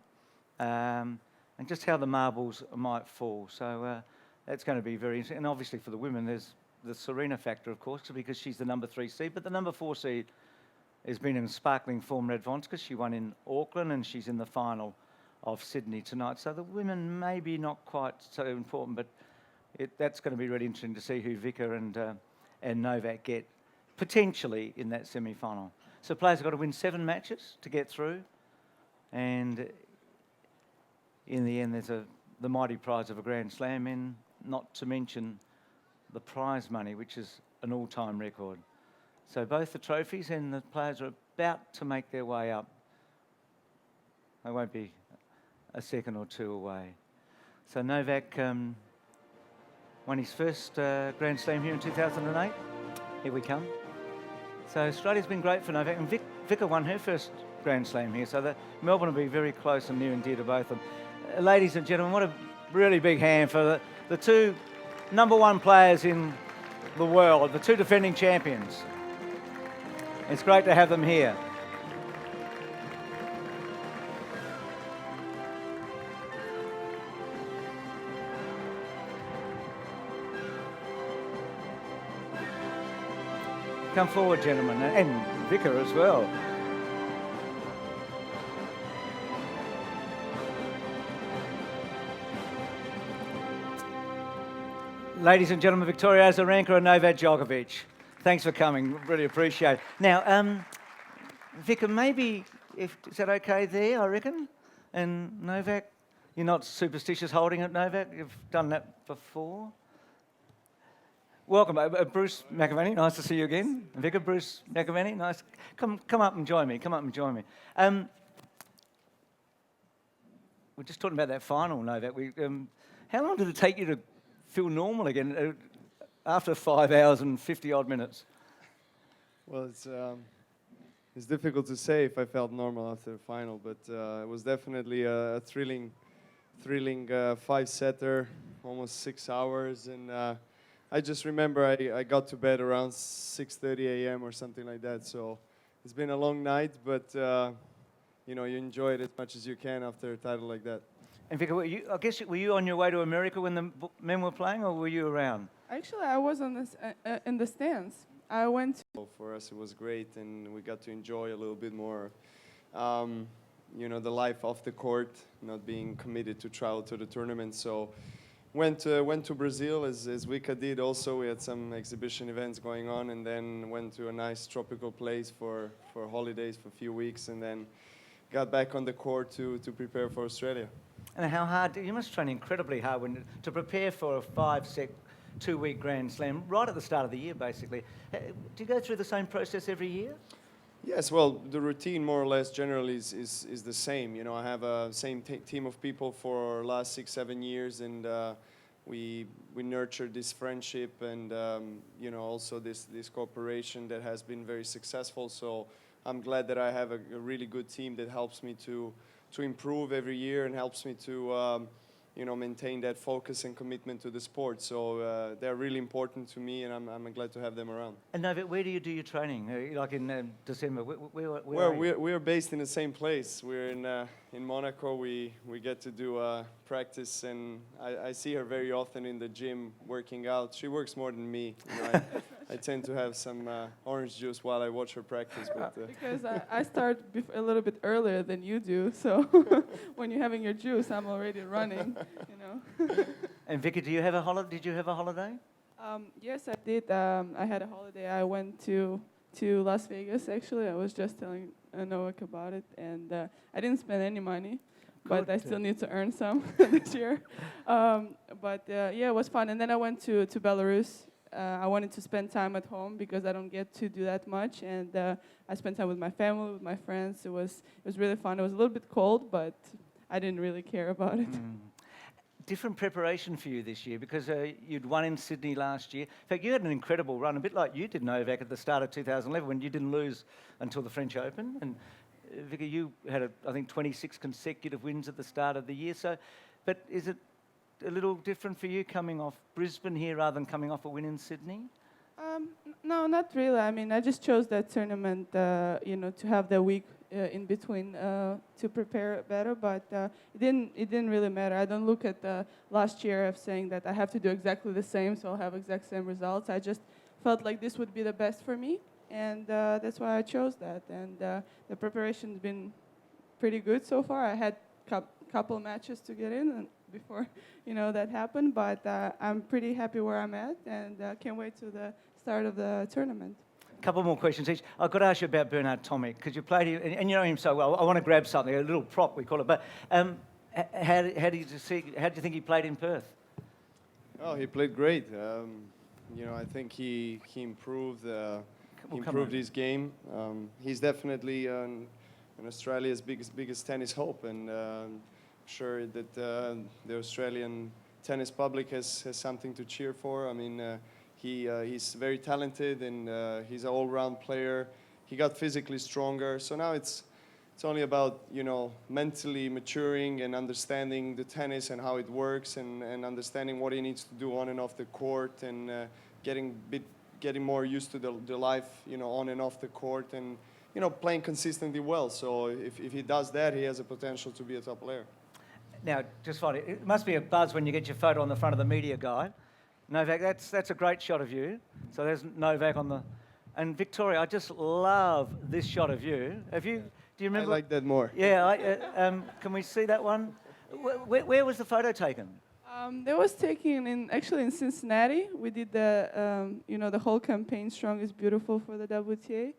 and just how the marbles might fall. So that's going to be very interesting. And obviously for the women, there's the Serena factor, of course, because she's the number 3 seed, but the number 4 seed has been in sparkling form, Radwanska. She won in Auckland and she's in the final of Sydney tonight. So the women maybe not quite so important, but that's going to be really interesting to see who Vicker and Novak get potentially in that semi-final. So players have got to win 7 matches to get through. And in the end, there's the mighty prize of a Grand Slam, and not to mention the prize money, which is an all-time record. So both the trophies and the players are about to make their way up. They won't be a second or two away. So Novak won his first Grand Slam here in 2008. Here we come. So Australia's been great for Novak, and Vicka won her first Grand Slam here, so Melbourne will be very close and near and dear to both of them. Ladies and gentlemen, what a really big hand for the two #1 players in the world, the two defending champions. It's great to have them here. Come forward, gentlemen, and Vicka as well. Ladies and gentlemen, Victoria Azarenka and Novak Djokovic. Thanks for coming, really appreciate it. Now, Vicka, maybe, is that okay there, I reckon? And Novak, you're not superstitious holding it, Novak? You've done that before? Welcome, Bruce McAvaney, nice to see you again. Vicka, Bruce McAvaney, nice. Come up and join me, We're just talking about that final, Novak. How long did it take you to feel normal again after 5 hours and 50-odd minutes? Well, it's difficult to say if I felt normal after the final, but it was definitely a thrilling 5-setter, almost 6 hours, and I just remember I got to bed around 6:30 a.m. or something like that. So it's been a long night, but you enjoy it as much as you can after a title like that. And Vicka, were you on your way to America when the men were playing, or were you around? Actually, I was on this in the stands. I went. For us, it was great, and we got to enjoy a little bit more, the life off the court, not being committed to travel to the tournament. So went to Brazil as Vicka did. Also, we had some exhibition events going on, and then went to a nice tropical place for holidays for a few weeks, and then got back on the court to prepare for Australia. And how hard, you must train incredibly hard to prepare for a 5-set, 2-week Grand Slam, right at the start of the year, basically. Do you go through the same process every year? Yes, well, the routine more or less generally is the same. I have a same team of people for the last 6-7 years, and we nurture this friendship and, also this cooperation that has been very successful. So I'm glad that I have a really good team that helps me to improve every year and helps me to maintain that focus and commitment to the sport. So they're really important to me, and I'm glad to have them around. And Novak, where do you do your training? Like in December, we're based in the same place. We're in Monaco. We get to do practice, and I see her very often in the gym working out. She works more than me. I tend to have some orange juice while I watch her practice. But, because I start a little bit earlier than you do, so when you're having your juice, I'm already running, And Vicka, did you have a holiday? Yes, I did. I had a holiday. I went to Las Vegas, actually. I was just telling Novak about it, and I didn't spend any money, but I still need to earn some this year. It was fun. And then I went to Belarus. I wanted to spend time at home because I don't get to do that much, and I spent time with my family, with my friends. It was really fun. It was a little bit cold, but I didn't really care about it. Different preparation for you this year because you'd won in Sydney last year. In fact, you had an incredible run, a bit like you did, Novak, at the start of 2011 when you didn't lose until the French Open. And Vicka, you had, I think, 26 consecutive wins at the start of the year. But is it a little different for you coming off Brisbane here rather than coming off a win in Sydney? No, not really. I mean, I just chose that tournament, to have the week in between to prepare better. But it didn't really matter. I don't look at the last year of saying that I have to do exactly the same, so I'll have exact same results. I just felt like this would be the best for me, and that's why I chose that. And the preparation's been pretty good so far. I had couple matches to get in and before that happened, but I'm pretty happy where I'm at, and can't wait to the start of the tournament. couple more questions each. I've got to ask you about Bernard Tomic, because you played him, and you know him so well. I want to grab something, a little prop, we call it. But how do you think he played in Perth? Oh, he played great. You know, I think he improved his game. He's definitely Australia's biggest tennis hope, and I'm sure that the Australian tennis public has something to cheer for. I mean, he's very talented, and he's an all-round player. He got physically stronger, so now it's only about, you know, mentally maturing and understanding the tennis and how it works, and understanding what he needs to do on and off the court, and getting more used to the life, you know, on and off the court, and, you know, playing consistently well. So if he does that, he has a potential to be a top player. Now, just funny, it must be a buzz when you get your photo on the front of the media guide. Novak, that's a great shot of you. So there's Novak on the... And Victoria, I just love this shot of you. Do you remember? I like that more. Yeah, can we see that one? Where was the photo taken? That was taken actually in Cincinnati. We did the, you know, the whole campaign, Strong is Beautiful, for the WTA.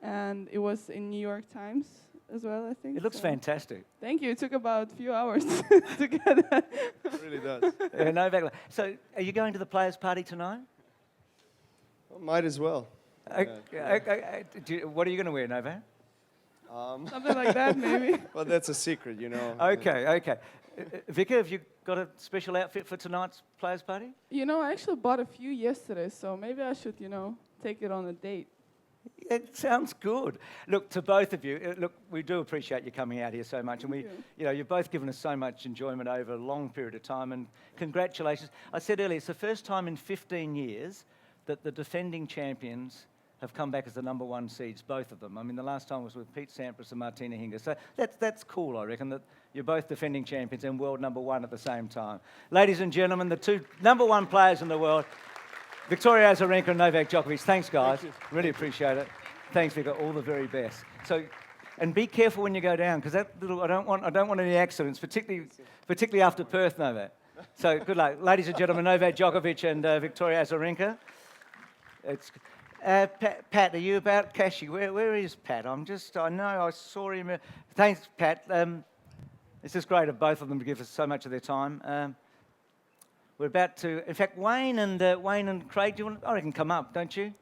And it was in New York Times as well, I think. It looks fantastic. Thank you. It took about a few hours to get that. It really does. Novak. So are you going to the players' party tonight? Well, might as well. What are you going to wear, Novak? Something like that, maybe. Well, that's a secret, you know. Okay. Vika, have you got a special outfit for tonight's players' party? You know, I actually bought a few yesterday, so maybe I should, you know, take it on a date. It sounds good. Look, to both of you, we do appreciate you coming out here so much, and you've both given us so much enjoyment over a long period of time, and congratulations. I said earlier, it's the first time in 15 years that the defending champions have come back as the number one seeds, both of them. I mean, the last time was with Pete Sampras and Martina Hingis. So that's cool, I reckon, that you're both defending champions and world number one at the same time. Ladies and gentlemen, the two number one players in the world, Victoria Azarenka and Novak Djokovic. Thanks, guys. Really appreciate it. Thanks, Vika. All the very best. So, and be careful when you go down, because I don't want any accidents, particularly after Perth, Novak. So good luck, ladies and gentlemen. Novak Djokovic and Victoria Azarenka. Pat, are you about Kashi? Where is Pat? I know I saw him. Thanks, Pat. It's just great of both of them to give us so much of their time. We're about to, in fact, Wayne and Craig, I reckon, come up, don't you?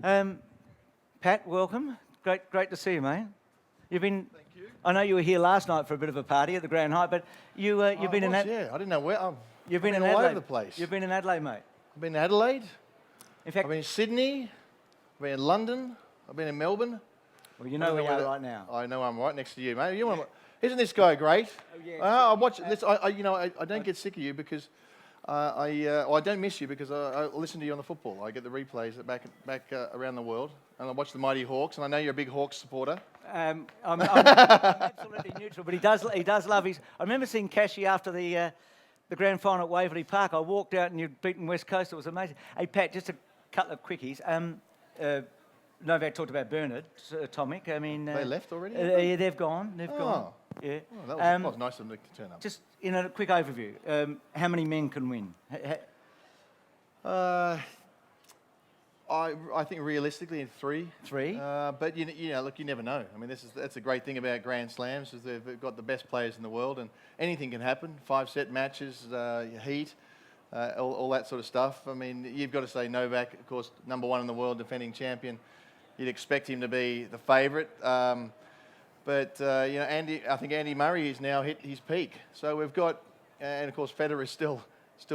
Pat, welcome. Great to see you, mate. Thank you. I know you were here last night for a bit of a party at the Grand Hyatt, but you've been in Adelaide. Yeah, I didn't know where. You've been in all Adelaide. over the place. You've been in Adelaide, mate. I've been in Adelaide. In fact, I've been in Sydney. I've been in London. I've been in Melbourne. Well, you know where you are right now. I know I'm right next to you, mate. Isn't this guy great? Oh, yeah. I watch this. I don't get sick of you because I don't miss you because I listen to you on the football. I get the replays back around the world, and I watch the Mighty Hawks. And I know you're a big Hawks supporter. I'm absolutely neutral, but he does love his. I remember seeing Kashi after the grand final at Waverley Park. I walked out and you'd beaten West Coast. It was amazing. Hey Pat, just a couple of quickies. Novak talked about Bernard Tomic. I mean, they left already. Yeah, they've gone. Gone. Yeah. Oh, that was nice of them to turn up. Just in a quick overview, how many men can win? I think realistically in three. Three? But look, you never know. I mean, that's a great thing about Grand Slams is they've got the best players in the world, and anything can happen. 5-set matches, heat, all that sort of stuff. I mean, you've got to say Novak, of course, number one in the world, defending champion. You'd expect him to be the favourite. But I think Andy Murray has now hit his peak. So we've got, and of course Federer is still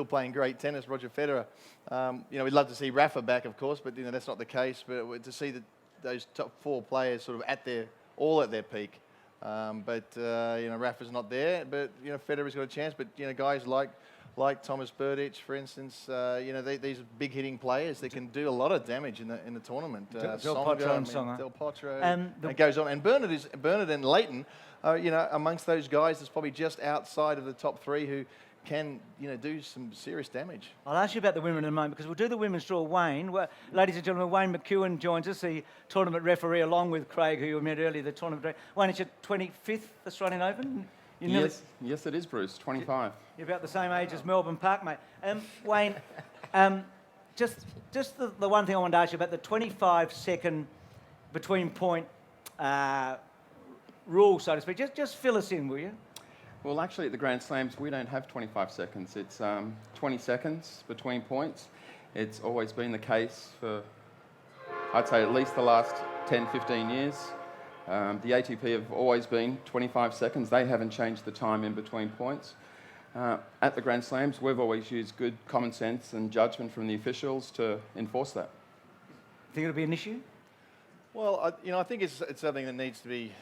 playing great tennis. Roger Federer. We'd love to see Rafa back, of course, but that's not the case. But to see those top four players sort of at their peak. Rafa's not there, but Federer's got a chance. But guys like Thomas Berdych, for instance, these big hitting players that can do a lot of damage in the tournament. Del Potro and Tsonga. Del Potro. It goes on. And Bernard and Leighton, amongst those guys that's probably just outside of the top three who can do some serious damage. I'll ask you about the women in a moment because we'll do the women's draw. Wayne, ladies and gentlemen, Wayne McEwen joins us, the tournament referee, along with Craig, who you met earlier, the tournament director. Wayne, it's your 25th Australian Open? Yes, it is, Bruce. 25. You're about the same age as Melbourne Park, mate. Wayne, just the one thing I wanted to ask you about the 25-second between point rule, so to speak. Just fill us in, will you? Well, actually, at the Grand Slams, we don't have 25 seconds. It's 20 seconds between points. It's always been the case for, I'd say, at least the last 10, 15 years. The ATP have always been 25 seconds. They haven't changed the time in between points. At the Grand Slams, we've always used good common sense and judgment from the officials to enforce that. Think it'll be an issue? Well, I think it's something that needs to be.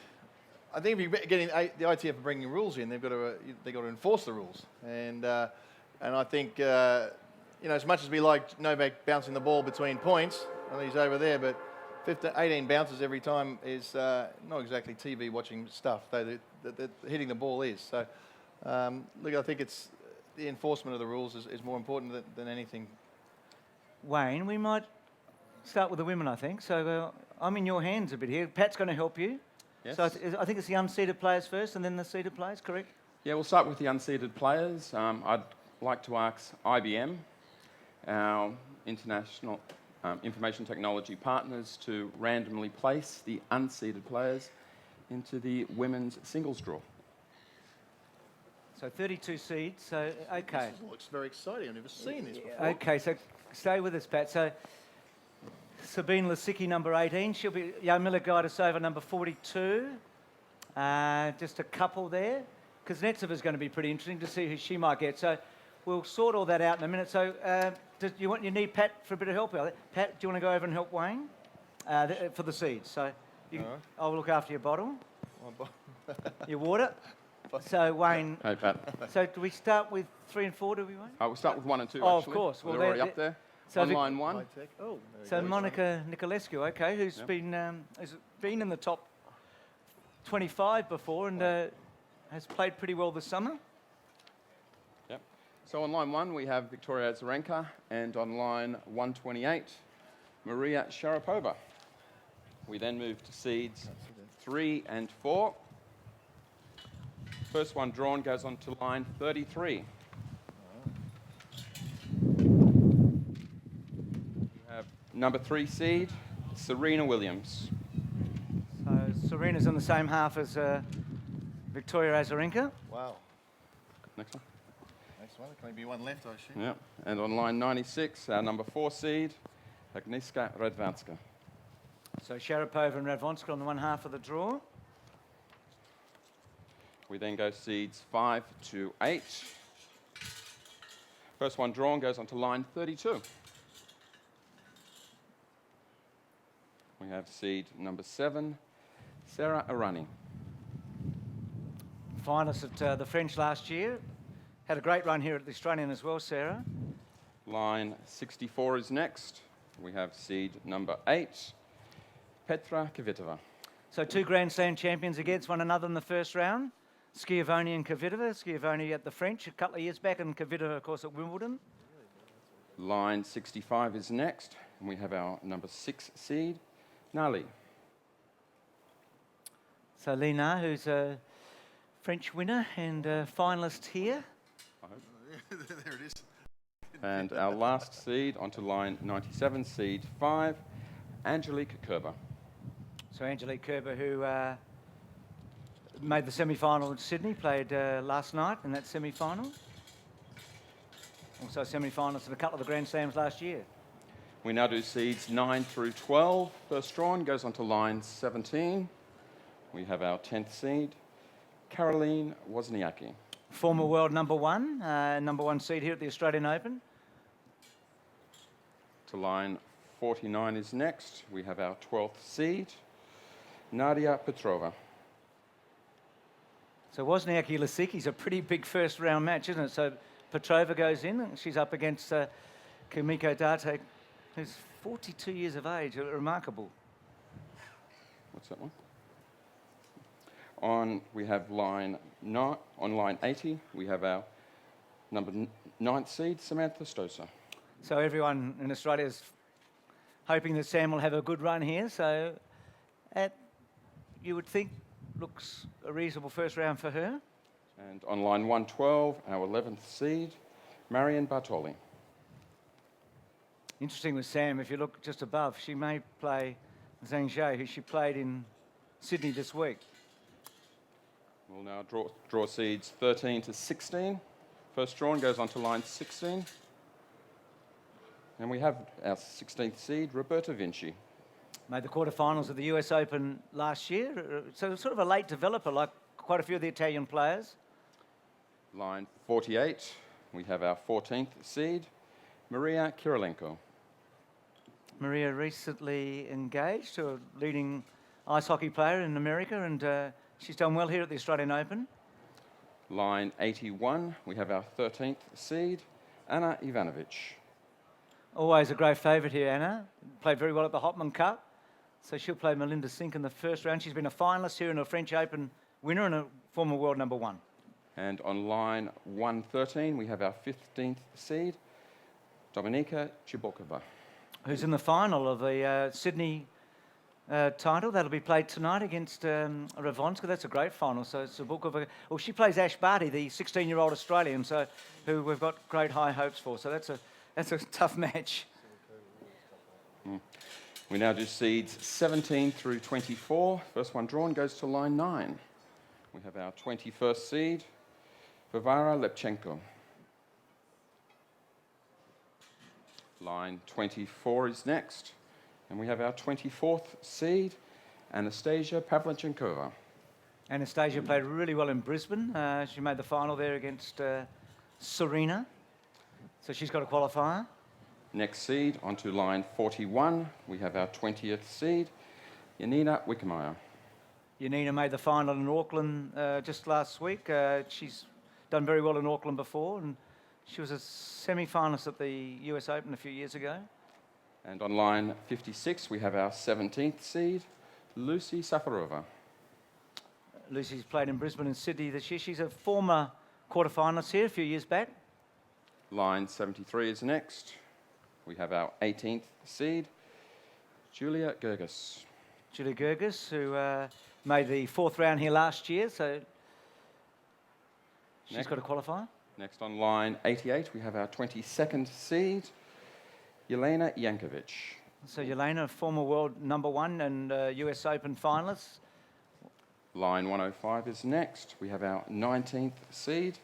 I think if you're getting the ITF bringing rules in, they've got to enforce the rules, and I think as much as we like Novak bouncing the ball between points, and he's over there, but 18 bounces every time is not exactly TV watching stuff. Though the hitting the ball is. So look, I think it's the enforcement of the rules is more important than anything. Wayne, we might start with the women, I think. So I'm in your hands a bit here. Pat's going to help you. Yes. So I think it's the unseeded players first and then the seeded players, correct? Yeah, we'll start with the unseeded players. I'd like to ask IBM, our international information technology partners, to randomly place the unseeded players into the women's singles draw. So 32 seeds, so okay. This looks very exciting. I've never seen this before. Okay, so stay with us, Pat. So Sabine Lisicki, number 18. She'll be Jarmila Gajdosova, number 42. Just a couple there. Kuznetsova is going to be pretty interesting to see who she might get. So we'll sort all that out in a minute. So you need Pat for a bit of help? Pat, do you want to go over and help Wayne for the seeds? So I'll look after your bottle. Your water. So Wayne. Hey, Pat. So do we start with 3 and 4? Do we, Wayne? We'll start with 1 and 2. Oh, actually. of course. Well, they're already up there. So on line 1. So Monica Niculescu, okay, who's been in the top 25 before and has played pretty well this summer. Yep. So on line 1 we have Victoria Azarenka, and on line 128 Maria Sharapova. We then move to seeds 3 and 4. First one drawn goes on to line 33. Number 3 seed, Serena Williams. So Serena's in the same half as Victoria Azarenka. Wow. Next one. Next one. There can only be one left, I assume. Yeah. And on line 96, our number 4 seed, Agnieszka Radwanska. So Sharapova and Radwanska on the one half of the draw. We then go seeds 5 to 8. First one drawn goes on to line 32. We have seed number 7, Sarah Arani. Finalist at the French last year. Had a great run here at the Australian as well, Sarah. Line 64 is next. We have seed number 8, Petra Kvitova. So 2 Grand Slam champions against one another in the first round. Schiavone and Kvitova. Schiavone at the French a couple of years back, and Kvitova, of course, at Wimbledon. Line 65 is next. And we have our number 6 seed, Nali. So Lina, who's a French winner and a finalist here. I hope. There it is. And our last seed onto line 97, seed 5, Angelique Kerber. So Angelique Kerber, who made the semi-final in Sydney, played last night in that semi-final. Also semi-finals in a couple of the Grand Slams last year. We now do seeds 9 through 12. First drawn goes onto line 17. We have our 10th seed, Caroline Wozniacki. Former world number 1 seed here at the Australian Open. To line 49 is next. We have our 12th seed, Nadia Petrova. So Wozniacki Lisicki's a pretty big first round match, isn't it? So Petrova goes in and she's up against Kimiko Date, who's 42 years of age. Remarkable. What's that one? We have line 9, on line 80, we have our number 9th seed, Samantha Stosur. So everyone in Australia is hoping that Sam will have a good run here. So you would think looks a reasonable first round for her. And on line 112, our 11th seed, Marion Bartoli. Interesting with Sam, if you look just above, she may play Zhang Zhou, who she played in Sydney this week. We'll now draw seeds 13 to 16. First drawn goes on to line 16. And we have our 16th seed, Roberta Vinci. Made the quarterfinals of the US Open last year, so sort of a late developer like quite a few of the Italian players. Line 48, we have our 14th seed, Maria Kirilenko. Maria recently engaged to a leading ice hockey player in America, and she's done well here at the Australian Open. Line 81, we have our 13th seed, Anna Ivanovic. Always a great favourite here, Anna. Played very well at the Hopman Cup. So she'll play Melinda Sink in the first round. She's been a finalist here and a French Open winner and a former world number one. And on line 113, we have our 15th seed, Dominika Cibulkova. Who's in the final of the Sydney title. That'll be played tonight against Ravonska. That's a great final. So Cibulkova, well, she plays Ash Barty, the 16-year-old Australian, so who we've got great high hopes for. So that's a tough match. We now do seeds 17 through 24. First one drawn goes to line 9. We have our 21st seed, Varvara Lepchenko. Line 24 is next. And we have our 24th seed, Anastasia Pavlyuchenkova. Anastasia played really well in Brisbane. She made the final there against Serena. So she's got a qualifier. Next seed, onto line 41, we have our 20th seed, Janina Wickemeyer. Janina made the final in Auckland just last week. She's done very well in Auckland before, and she was a semi-finalist at the US Open a few years ago. And on line 56, we have our 17th seed, Lucy Safarova. Lucy's played in Brisbane and Sydney this year. She's a former quarterfinalist here a few years back. Line 73 is next. We have our 18th seed, Julia Gerges. Julia Gerges, who made the fourth round here last year, so she's got a qualifier. Next on line 88, we have our 22nd seed, Jelena Jankovic. So Jelena, former world number one and US Open finalist. Line 105 is next. We have our 19th seed,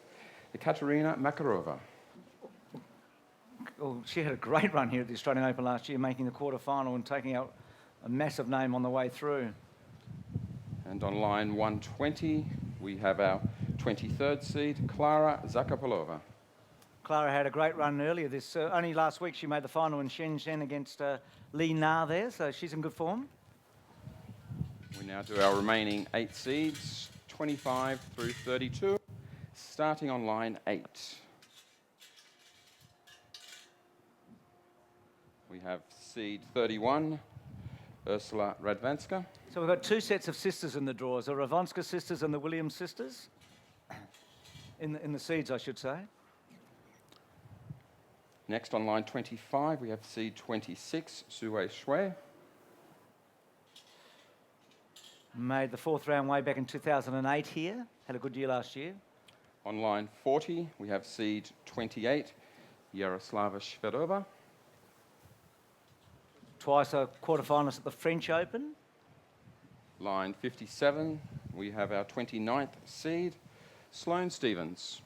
Ekaterina Makarova. Well, she had a great run here at the Australian Open last year, making the quarterfinal and taking out a massive name on the way through. And on line 120, we have our 23rd seed, Klara Zakopolova. Clara had a great run earlier. Only last week she made the final in Shenzhen against Li Na there, so she's in good form. We now do our remaining 8 seeds, 25 through 32, starting on line 8. We have seed 31, Ursula Radvanska. So we've got two sets of sisters in the draws, the Ravonska sisters and the Williams sisters. In the seeds, I should say. Next on line 25, we have seed 26, Sue Shui. Made the fourth round way back in 2008 here. Had a good year last year. On line 40, we have seed 28, Yaroslava Shvedova. Twice a quarterfinalist at the French Open. Line 57, we have our 29th seed, Sloane Stephens.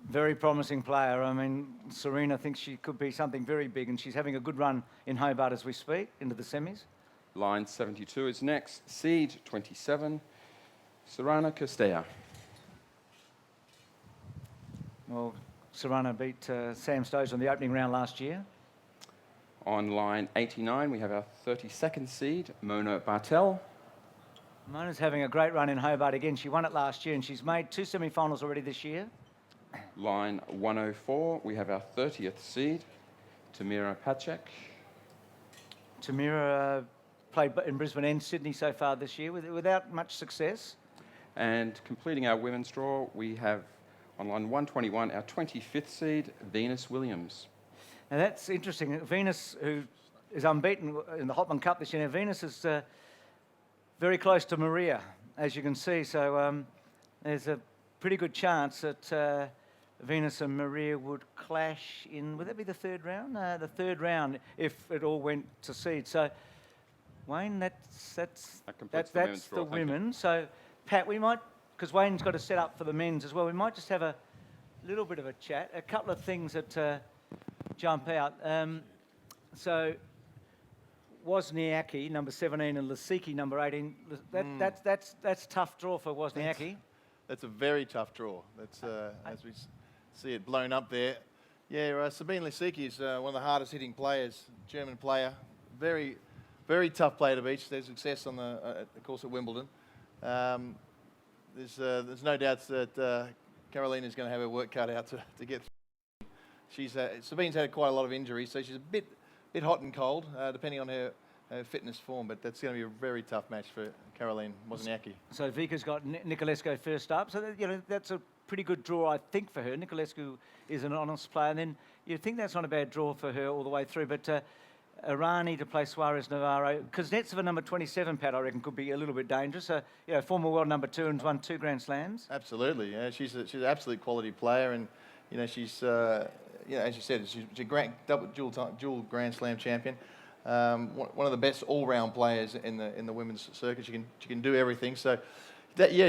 Very promising player. I mean, Serena thinks she could be something very big, and she's having a good run in Hobart as we speak, into the semis. Line 72 is next, seed 27, Sorana Costea. Well, Sorana beat Sam Stosur in the opening round last year. On line 89, we have our 32nd seed, Mona Bartel. Mona's having a great run in Hobart again. She won it last year, and she's made 2 semi-finals already this year. Line 104, we have our 30th seed, Tamira Pacek. Tamira played in Brisbane and Sydney so far this year without much success. And completing our women's draw, we have on line 121, our 25th seed, Venus Williams. Now that's interesting. Venus, who is unbeaten in the Hopman Cup this year, now Venus is very close to Maria, as you can see. So there's a pretty good chance that Venus and Maria would clash in, would that be the third round? The third round, if it all went to seed. So, Wayne, that's the women. So, Pat, we might, because Wayne's got to set up for the men's as well, we might just have a little bit of a chat. A couple of things that jump out. So, Wozniacki, number 17, and Lisicki, number 18. That's tough draw for Wozniacki. That's a very tough draw. That's as we see it blown up there. Yeah, Sabine Lisicki is one of the hardest hitting players, German player. Very, very tough player to beat. She's had success on the course at Wimbledon. There's no doubts that Carolina's going to have her work cut out to get through. Sabine's had quite a lot of injuries, so she's a bit hot and cold, depending on her fitness form, but that's going to be a very tough match for Caroline Wozniacki. So Vika's got Niculescu first up, so that's a pretty good draw, I think, for her. Niculescu is an honest player, and then you'd think that's not a bad draw for her all the way through, but Irani to play Suarez Navarro. Kuznetsova, number 27, Pat, I reckon, could be a little bit dangerous. Former world number 2 and won 2 Grand Slams. Absolutely, yeah, she's an absolute quality player, and she's as you said, she's a dual Grand Slam champion. One of the best all-round players in the women's circuit. She can do everything. So,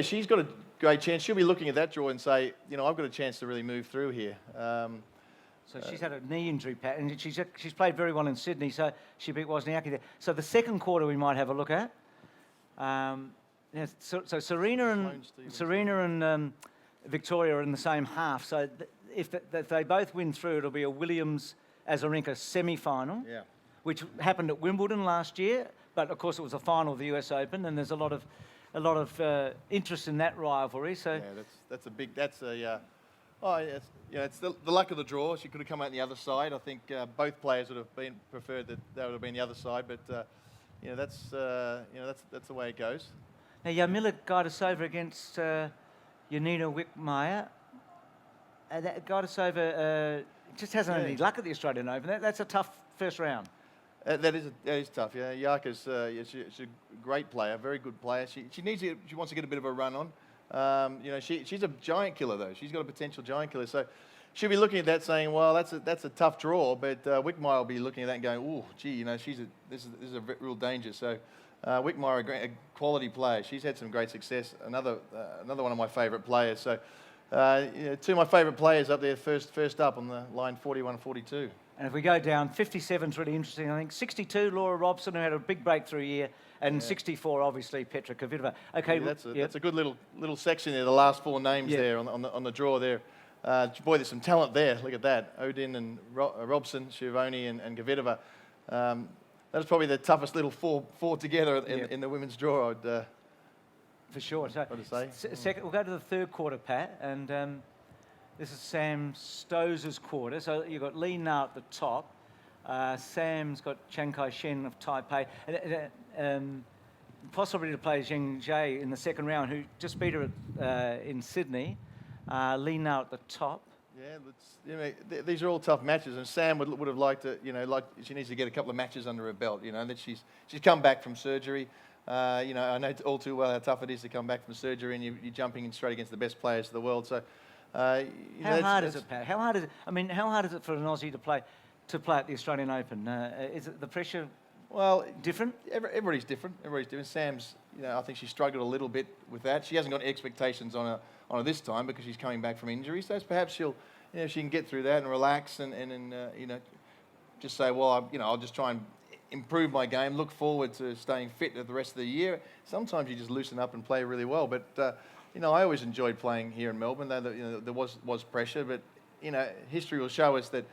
she's got a great chance. She'll be looking at that draw and say, I've got a chance to really move through here. So she's had a knee injury, Pat, and she's played very well in Sydney. So she beat Wozniacki there. So the second quarter we might have a look at. So Serena and Victoria are in the same half. So if they both win through, it'll be a Williams-Azarenka semi-final. Yeah. Which happened at Wimbledon last year, but of course it was a final of the US Open, and there's a lot of interest in that rivalry. So it's the luck of the draw. She could have come out on the other side. I think both players would have preferred that they would have been the other side, but that's the way it goes. Now Jarmila Gajdosova against Janina Wickmeyer. Gajdosova just hasn't had any luck at the Australian Open. That's a tough first round. That is tough. Yeah, Yarka's she's a great player, very good player. She wants to get a bit of a run on. She's a giant killer though. She's got a potential giant killer. So she'll be looking at that saying, well, that's a tough draw. But Wickmeyer will be looking at that and going, oh, gee, this is a real danger. So Wickmeyer, a quality player. She's had some great success. Another one of my favourite players. So two of my favourite players up there first up on the line 41-42. And if we go down, 57's really interesting, I think. 62, Laura Robson, who had a big breakthrough year, and 64, obviously, Petra Kvitova. Okay, that's a good little section there. The last 4 names there on the draw there. Boy, there's some talent there. Look at that. Odin and Robson, Schiavone and Kvitova. That's probably the toughest little four together in the women's draw. For sure. So, we'll go to the third quarter, Pat, and this is Sam Stosur's quarter. So you've got Li Na at the top. Sam's got Chiang Kai-shen of Taipei. Possibility to play Zheng Jie in the second round, who just beat her in Sydney. Li Na at the top. Yeah, these are all tough matches, and Sam would have liked to, she needs to get a couple of matches under her belt, that she's come back from surgery. I know all too well how tough it is to come back from surgery, and you're jumping in straight against the best players of the world. So, how hard is it, Pat? How hard is it? I mean, how hard is it for an Aussie to play at the Australian Open? Is it the pressure? Well, different. Everybody's different. Sam's, I think she struggled a little bit with that. She hasn't got expectations on her this time because she's coming back from injury. So perhaps she can get through that and relax and just say, well, I'll just try and improve my game. Look forward to staying fit the rest of the year. Sometimes you just loosen up and play really well, but. I always enjoyed playing here in Melbourne, though there was pressure. But history will show us that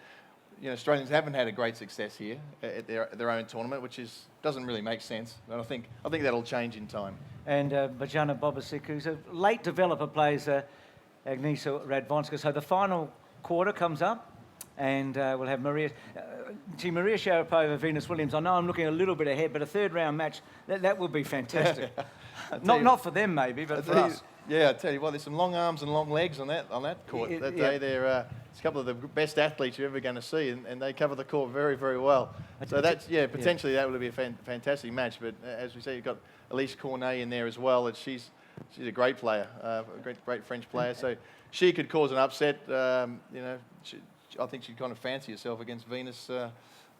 Australians haven't had a great success here at their own tournament, which doesn't really make sense. And I think that'll change in time. And Bojana Bobasic, who's a late developer, plays Agnieszka Radwanska. So the final quarter comes up, and we'll have Maria Sharapova, Venus Williams. I know I'm looking a little bit ahead, but a third round match that would be fantastic. Not for them maybe, but for us. Yeah, I tell you what, there's some long arms and long legs on that court that day. It's a couple of the best athletes you're ever going to see, and they cover the court very, very well. So potentially that would be a fantastic match. But as we say, you've got Elise Cornet in there as well. And she's a great player, a great French player. So she could cause an upset. You know, I think she'd kind of fancy herself against Venus.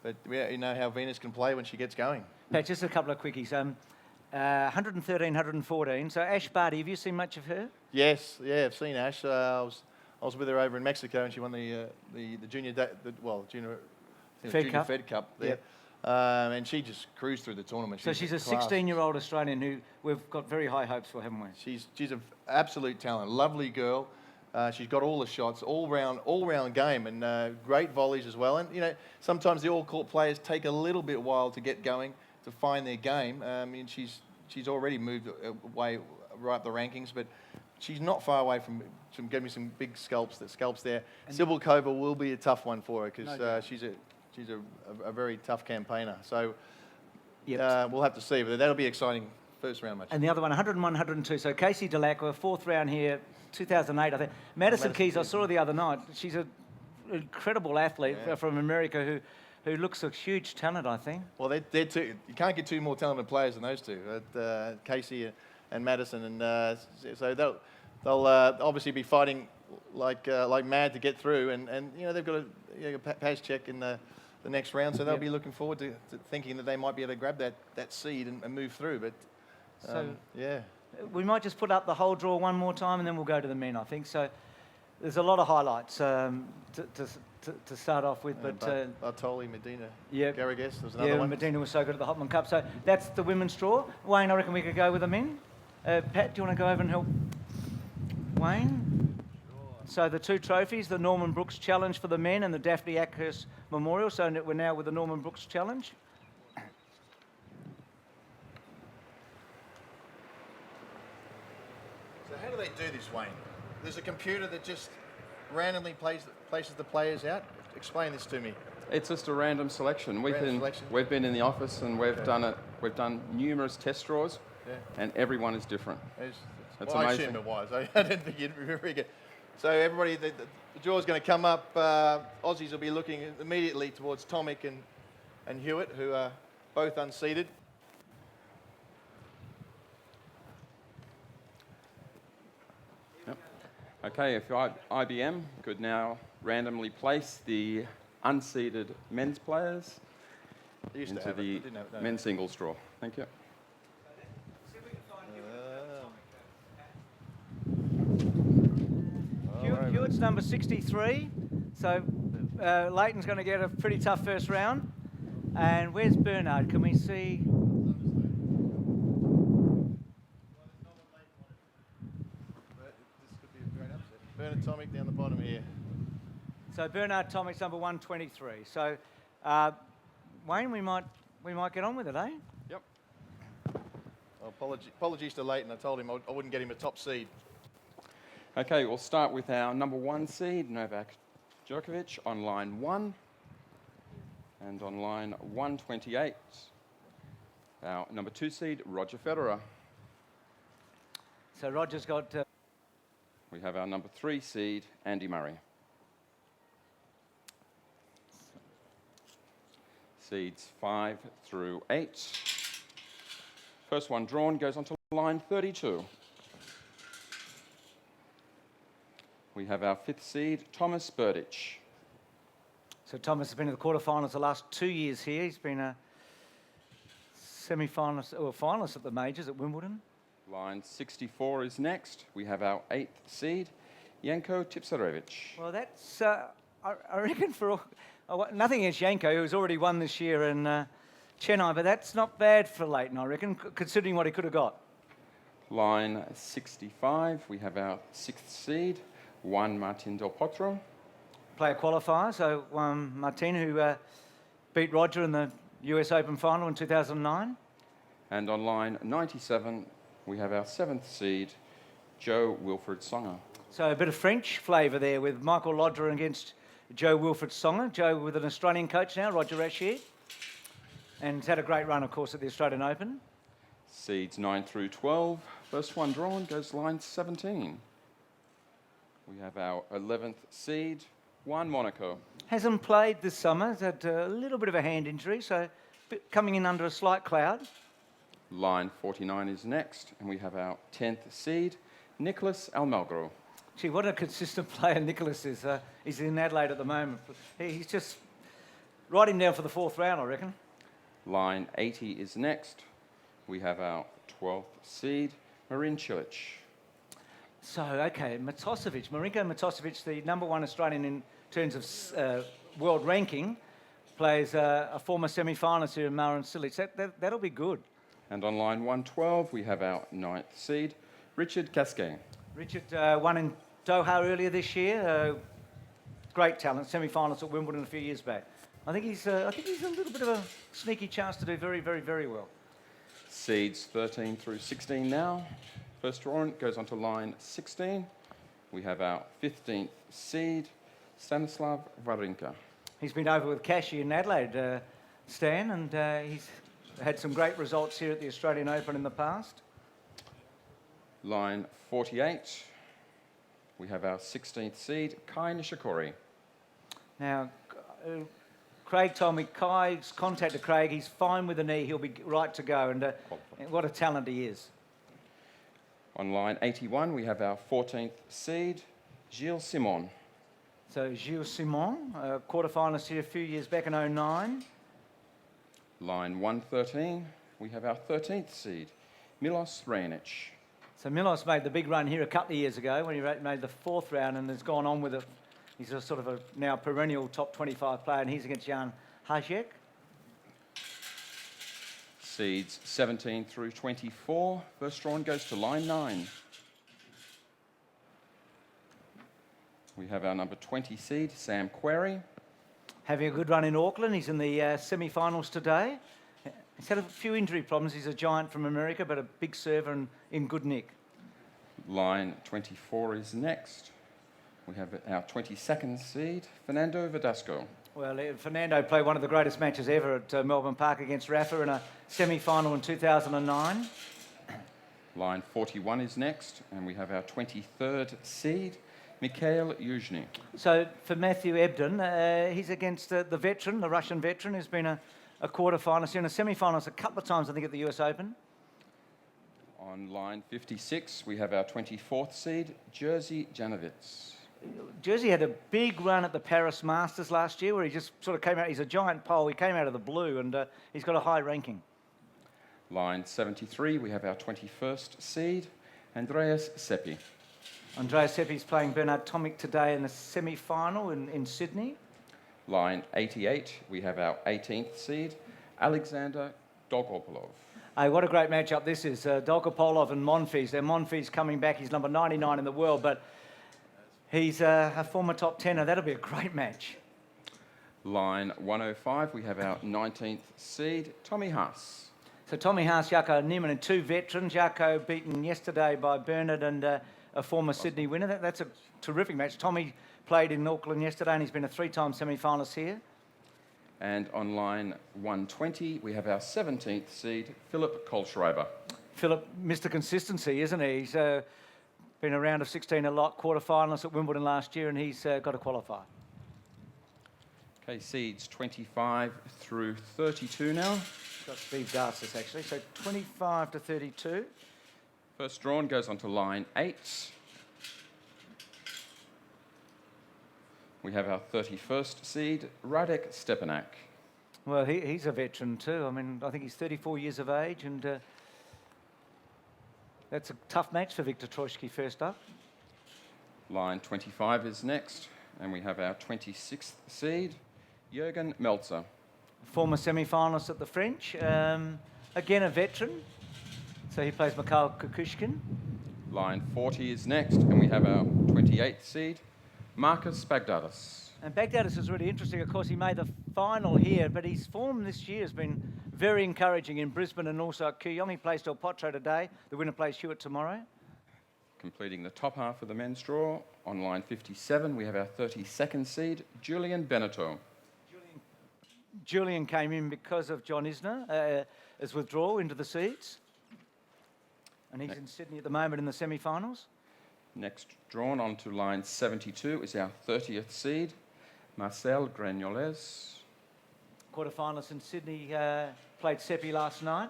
But you know how Venus can play when she gets going. Pat, just a couple of quickies. 113, 114. So Ash Barty, have you seen much of her? Yes, yeah, I've seen Ash. I was with her over in Mexico, and she won the junior junior Fed Cup there. Yep. And she just cruised through the tournament. So she's a class. 16-year-old Australian who we've got very high hopes for, haven't we? She's an absolute talent, lovely girl. She's got all the shots, all round game, and great volleys as well. And you know, sometimes the all-court players take a little bit while to get going, to find their game. I mean, she's already moved way right up the rankings, but she's not far away from getting some big scalps there. And Sybil Kober will be a tough one for her because she's a very tough campaigner. So we'll have to see, but that'll be exciting first round match. And the other one, 101, 102. So Casey Dellacqua, fourth round here, 2008, I think. Madison Keys, I saw her the other night. She's an incredible athlete from America who looks a huge talent, I think. Well, they're two. You can't get two more talented players than those two, Casey and Madison, and so they'll obviously be fighting like mad to get through, and you know they've got a pass check in the next round, so they'll be looking forward to thinking that they might be able to grab that seed and move through. But yeah. We might just put up the whole draw one more time and then we'll go to the men, I think. So there's a lot of highlights to start off with. Bartoli, Medina, yep. Garrigas, there's another one. Medina was so good at the Hopman Cup. So that's the women's draw. Wayne, I reckon we could go with the men. Pat, do you want to go over and help Wayne? So the two trophies, the Norman Brooks Challenge for the men and the Daphne Ackhurst Memorial. So we're now with the Norman Brooks Challenge. So how do they do this, Wayne? There's a computer that just randomly places the players out. Explain this to me. It's just a random selection. We've been in the office and we've done it. We've done numerous test draws, and everyone is different. That's amazing. I assumed it was. I didn't think you'd very good. So everybody, the draw's going to come up. Aussies will be looking immediately towards Tomic and Hewitt, who are both unseeded. Okay, if IBM could now randomly place the unseeded men's players into the men's singles draw. Thank you. Hewitt's number 63, so Leighton's going to get a pretty tough first round. And where's Bernard? Can we see? Bernard Tomic down the bottom here. So Bernard Tomic's number 123. So Wayne, we might get on with it, eh? Yep. Well, apologies to Leighton. I told him I wouldn't get him a top seed. Okay, we'll start with our number 1 seed, Novak Djokovic, on line 1. And on line 128, our number 2 seed, Roger Federer. So Roger's got... We have our number 3 seed, Andy Murray. Seeds 5 through 8. First one drawn goes on to line 32. We have our 5th seed, Thomas Berdych. So Thomas has been in the quarterfinals the last 2 years here. He's been a semi-finalist or finalist at the majors at Wimbledon. Line 64 is next. We have our 8th seed, Janko Tipsarevic. Well, that's, I reckon, nothing against Janko, who's already won this year in Chennai, but that's not bad for Leighton, I reckon, considering what he could have got. Line 65, we have our 6th seed, Juan Martín del Potro. Player qualifier, so Martin, who beat Roger in the US Open final in 2009. And on line 97, we have our 7th seed, Jo-Wilfried Tsonga. So a bit of French flavour there with Michael Lodger against Jo-Wilfried Tsonga. Joe with an Australian coach now, Roger Rashier. And he's had a great run, of course, at the Australian Open. Seeds 9 through 12. First one drawn goes line 17. We have our 11th seed, Juan Monaco. Hasn't played this summer. He's had a little bit of a hand injury, so coming in under a slight cloud. Line 49 is next, and we have our 10th seed, Nicholas Almagro. Gee, what a consistent player Nicholas is. He's in Adelaide at the moment. He's just write him down for the 4th round, I reckon. Line 80 is next. We have our 12th seed, Marin Cilic. So, okay, Matosevic, Marinko Matosevic, the #1 Australian in terms of world ranking, plays a former semi-finalist here, Marin Cilic. That'll be good. And on line 112, we have our 9th seed, Richard Gasquet. Richard won in Doha earlier this year. Great talent, semi-finalist at Wimbledon a few years back. I think he's a little bit of a sneaky chance to do very, very, very well. Seeds 13 through 16 now. First drawn goes on to line 16. We have our 15th seed, Stanislav Wawrinka. He's been over with Cashy in Adelaide, Stan, and he's had some great results here at the Australian Open in the past. Line 48, we have our 16th seed, Kai Nishikori. Now, Craig told me, Kai's contacted Craig, he's fine with the knee, he'll be right to go, and what a talent he is. On line 81, we have our 14th seed, Gilles Simon. So Gilles Simon, quarterfinalist here a few years back in 2009. Line 113, we have our 13th seed, Milos Raonic. So Milos made the big run here a couple of years ago when he made the 4th round and has gone on with it. He's a sort of a now perennial top 25 player, and he's against Jan Hajek. Seeds 17 through 24. First drawn goes to line 9. We have our number 20 seed, Sam Querrey. Having a good run in Auckland. He's in the semi-finals today. He's had a few injury problems. He's a giant from America, but a big server and in good nick. Line 24 is next. We have our 22nd seed, Fernando Verdasco. Well, Fernando played one of the greatest matches ever at Melbourne Park against Rafa in a semi-final in 2009. Line 41 is next, and we have our 23rd seed, Mikhail Yuzhny. So for Matthew Ebden, he's against the veteran, the Russian veteran, who's been a quarter-finalist and a semi-finalist a couple of times, I think, at the US Open. On line 56, we have our 24th seed, Jerzy Janowicz. Jerzy had a big run at the Paris Masters last year where he just sort of came out. He's a giant pole. He came out of the blue and he's got a high ranking. Line 73, we have our 21st seed, Andreas Seppi. Andreas Seppi's playing Bernard Tomic today in the semi-final in Sydney. Line 88, we have our 18th seed, Alexander Dolgopolov. Hey, what a great matchup this is. Dolgopolov and Monfils. Monfils coming back. He's number 99 in the world, but he's a former top 10er. That'll be a great match. Line 105, we have our 19th seed, Tommy Haas. So Tommy Haas, Jaakko Niemann, and 2 veterans. Jaakko beaten yesterday by Bernard and a former Sydney winner. That's a terrific match. Tommy played in Auckland yesterday and he's been a 3-time semi-finalist here. And on line 120, we have our 17th seed, Philip Kohlschreiber. Philip, Mr. Consistency, isn't he? He's been a round of 16 a lot, quarter-finalist at Wimbledon last year, and he's got to qualify. Okay, seeds 25 through 32 now. Got Steve Darcis, actually. So 25 to 32. First drawn goes on to line 8. We have our 31st seed, Radek Stepanek. Well, he's a veteran too. I mean, I think he's 34 years of age, and that's a tough match for Viktor Troicki first up. Line 25 is next, and we have our 26th seed, Jürgen Melzer. Former semi-finalist at the French. Again, a veteran. So he plays Mikhail Kukushkin. Line 40 is next, and we have our 28th seed, Marcus Baghdatis. And Baghdatis is really interesting. Of course, he made the final here, but his form this year has been very encouraging in Brisbane and also at Kooyong. He plays Del Potro today. The winner plays Hewitt tomorrow. Completing the top half of the men's draw, on line 57, we have our 32nd seed, Julian Benneteau. Julian came in because of John Isner as withdrawal into the seeds. And he's in Sydney at the moment in the semi-finals. Next drawn onto line 72 is our 30th seed, Marcel Granollers. Quarterfinalist in Sydney, played Seppi last night.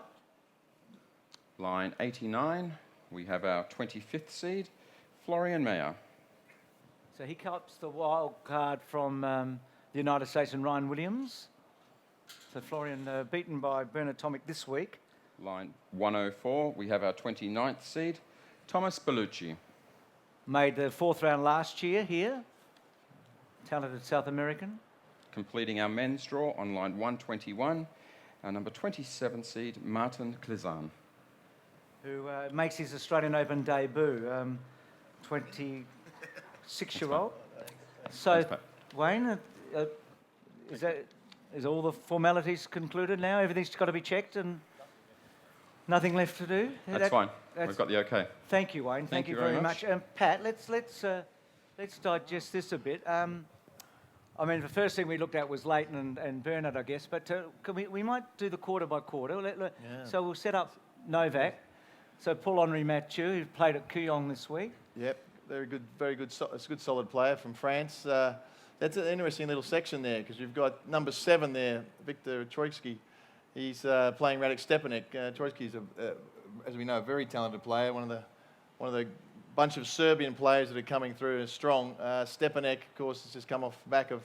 Line 89, we have our 25th seed, Florian Mayer. So he cops the wild card from the United States and Ryan Williams. So Florian beaten by Bernard Tomic this week. Line 104, we have our 29th seed, Thomas Bellucci. Made the 4th round last year here. Talented South American. Completing our men's draw on line 121, our number 27 seed, Martin Klizan. Who makes his Australian Open debut, 26-year-old. So, Wayne, is all the formalities concluded now? Everything's got to be checked and nothing left to do? That's fine. We've got the okay. Thank you, Wayne. Thank you very much. Pat, let's digest this a bit. I mean, the first thing we looked at was Leighton and Bernard, I guess, but we might do the quarter by quarter. So we'll set up Novak. So Paul-Henri Mathieu, who played at Kooyong this week. Yep, very good, it's a good solid player from France. That's an interesting little section there because you've got number 7 there, Viktor Troicki. He's playing Radek Stepanek. Troicki is, as we know, a very talented player. One of the bunch of Serbian players that are coming through and strong. Stepanek, of course, has just come off the back of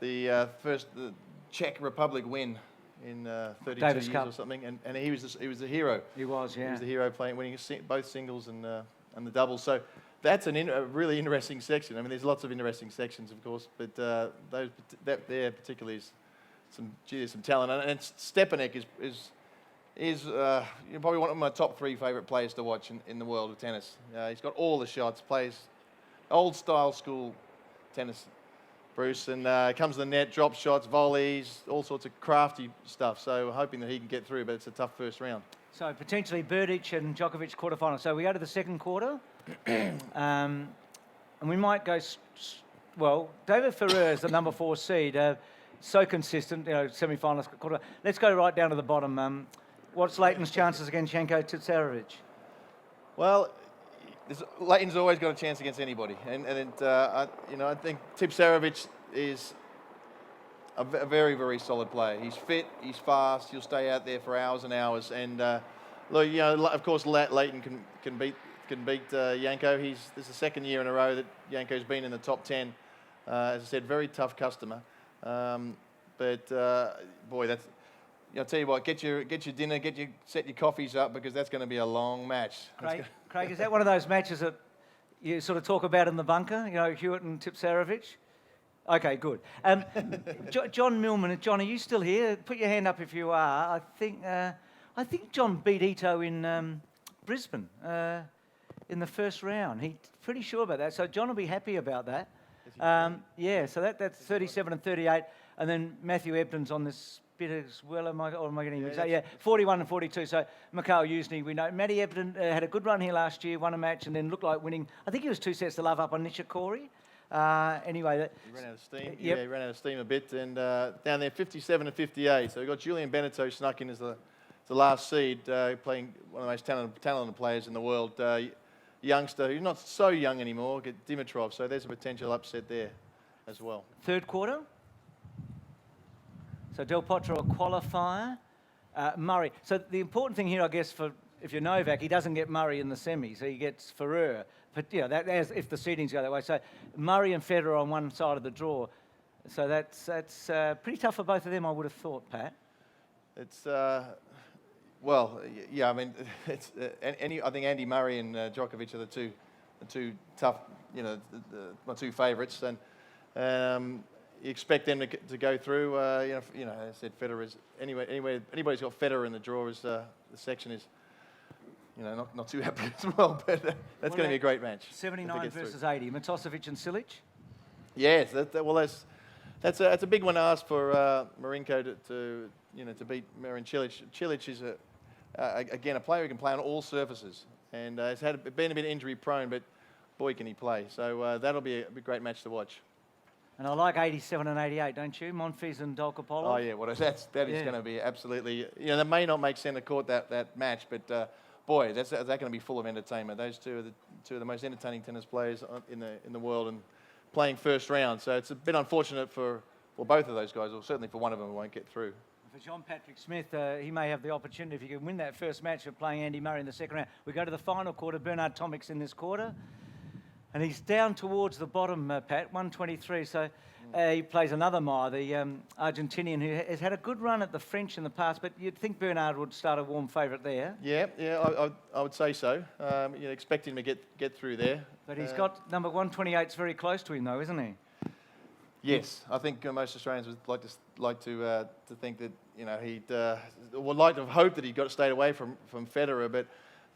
the Czech Republic win in 32 Davis years Cup or something, and he was the hero. He was, yeah. He was the hero, winning both singles and the doubles. So that's a really interesting section. I mean, there's lots of interesting sections, of course, but that there particularly is some talent. And Stepanek is probably one of my top 3 favourite players to watch in the world of tennis. He's got all the shots, plays old style school tennis, Bruce, and comes to the net, drops shots, volleys, all sorts of crafty stuff. So hoping that he can get through, but it's a tough first round. So potentially Berdych and Djokovic quarterfinal. So we go to the second quarter, and we might go. David Ferrer is the number 4 seed, so consistent, semi-finalist, quarter. Let's go right down to the bottom. What's Leighton's chances against Janko Tipsarevic? Well, Leighton's always got a chance against anybody, and I think Tipsarevic is a very, very solid player. He's fit, he's fast, he'll stay out there for hours and hours. And of course, Leighton can beat Janko. This is the second year in a row that Janko's been in the top 10. As I said, very tough customer. But boy, that's. I'll tell you what, get your dinner, set your coffees up because that's going to be a long match. Craig, is that one of those matches that you sort of talk about in the bunker? Hewitt and Tipsarevic. Okay, good. John Millman, John, are you still here? Put your hand up if you are. I think John beat Ito in Brisbane in the first round. He's pretty sure about that. So John will be happy about that. So that's 37 and 38, and then Matthew Ebden's on this bit as well. Am I getting it? Yeah, 41 and 42. So Mikhail Yuzny, we know. Matty Ebden had a good run here last year, won a match, and then looked like winning. I think he was 2 sets to love up on Nishikori. Anyway, he ran out of steam. Yep. Yeah, he ran out of steam a bit, and down there 57 and 58. So we've got Julian Benneteau snuck in as the last seed, playing one of the most talented players in the world. Youngster who's not so young anymore, Dimitrov. So there's a potential upset there as well. Third quarter. So Del Potro a qualifier. Murray. So the important thing here, I guess, if you're Novak, he doesn't get Murray in the semis. He gets Ferrer. But if the seedings go that way. So Murray and Federer on one side of the draw. So that's pretty tough for both of them, I would have thought, Pat. It's I mean, it's I think Andy Murray and Djokovic are the two tough, my 2 favourites, and you expect them to go through. As I said, Federer is anybody's got Federer in the draw is the section is. Not too happy as well, but that's going to be a great match. 79 versus 80. Matosevic and Cilic? Yes, that's a big one to ask for Marinko to beat Marin Cilic. Cilic is again a player who can play on all surfaces, and has been a bit injury prone, but boy can he play. So that'll be a great match to watch. And I like 87 and 88, don't you? Monfils and Dolgopolov. Oh yeah, that is going to be absolutely. That may not make centre court that match, but. Boy, that's going to be full of entertainment. Those two are two of the most entertaining tennis players in the world, and playing first round. So it's a bit unfortunate for both of those guys, or certainly for one of them who won't get through. For John Patrick Smith, he may have the opportunity if he can win that first match of playing Andy Murray in the second round. We go to the final quarter. Bernard Tomic's in this quarter. And he's down towards the bottom, Pat, 123. So he plays another Meyer, the Argentinian, who has had a good run at the French in the past, but you'd think Bernard would start a warm favourite there. Yeah, I would say so. Expect him to get through there. But he's got number 128's very close to him, though, isn't he? Yes, I think most Australians would like to think that he'd would like to have hoped that he got stayed away from Federer, but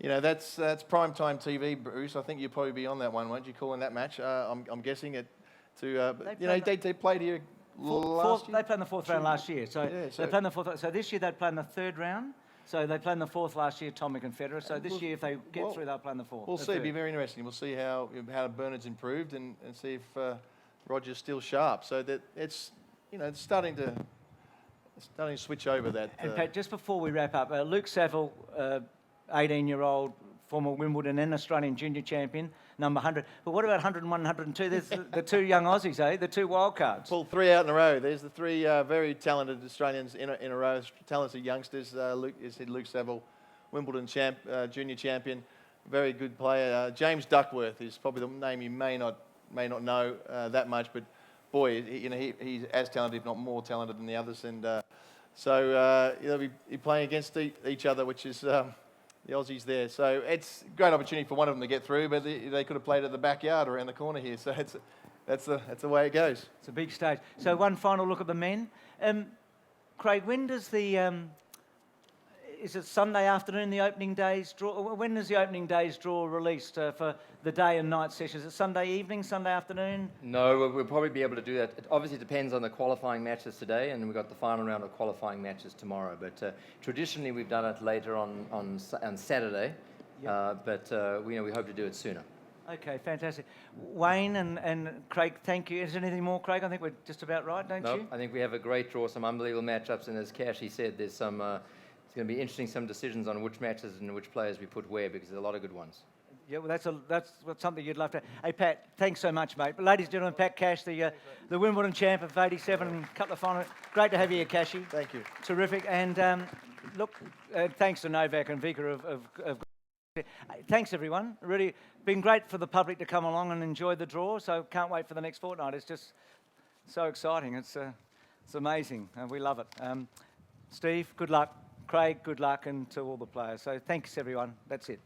that's prime time TV, Bruce. I think you'll probably be on that one, won't you? Calling that match, I'm guessing it. They played here last year. They played in the fourth round last year, so they played in the fourth. So this year they played in the third round. So they played in the fourth last year, Tomic and Federer. So this year, if they get through, they'll play in the fourth. We'll see. It'll be very interesting. We'll see how Bernard's improved and see if Roger's still sharp. So that it's starting to switch over that. And Pat, just before we wrap up, Luke Saville, 18-year-old former Wimbledon and Australian junior champion, number 100. But what about 101 and 102? There's the two young Aussies, eh? The two wild cards. Pulled 3 out in a row. There's the 3 very talented Australians in a row, talented youngsters. Luke Saville, Wimbledon junior champion, very good player. James Duckworth is probably the name you may not know that much, but boy, he's as talented, if not more talented than the others. And so they'll be playing against each other, which is the Aussies there. So it's a great opportunity for one of them to get through, but they could have played at the backyard around the corner here. So that's the way it goes. It's a big stage. So one final look at the men. Craig, when does the is it Sunday afternoon, the opening day's draw? When is the opening day's draw released for the day and night sessions? Is it Sunday evening, Sunday afternoon? No, we'll probably be able to do that. It obviously depends on the qualifying matches today, and we've got the final round of qualifying matches tomorrow. But traditionally, we've done it later on Saturday. Yep. But we hope to do it sooner. Okay, fantastic. Wayne and Craig, thank you. Is there anything more, Craig? I think we're just about right, don't you? I think we have a great draw, some unbelievable matchups, and as Cashy said, there's some. It's going to be interesting, some decisions on which matches and which players we put where, because there's a lot of good ones. Yeah, well, that's something you'd love to. Hey, Pat, thanks so much, mate. But ladies and gentlemen, Pat Cash, the Wimbledon champ of '87 and a couple of finals. Great to have you here, Cashy. Thank you. Terrific. And look, thanks to Novak and Vika of thanks, everyone. Really been great for the public to come along and enjoy the draw. So can't wait for the next fortnight. It's just so exciting. It's amazing. We love it. Steve, good luck. Craig, good luck, and to all the players. So thanks, everyone. That's it.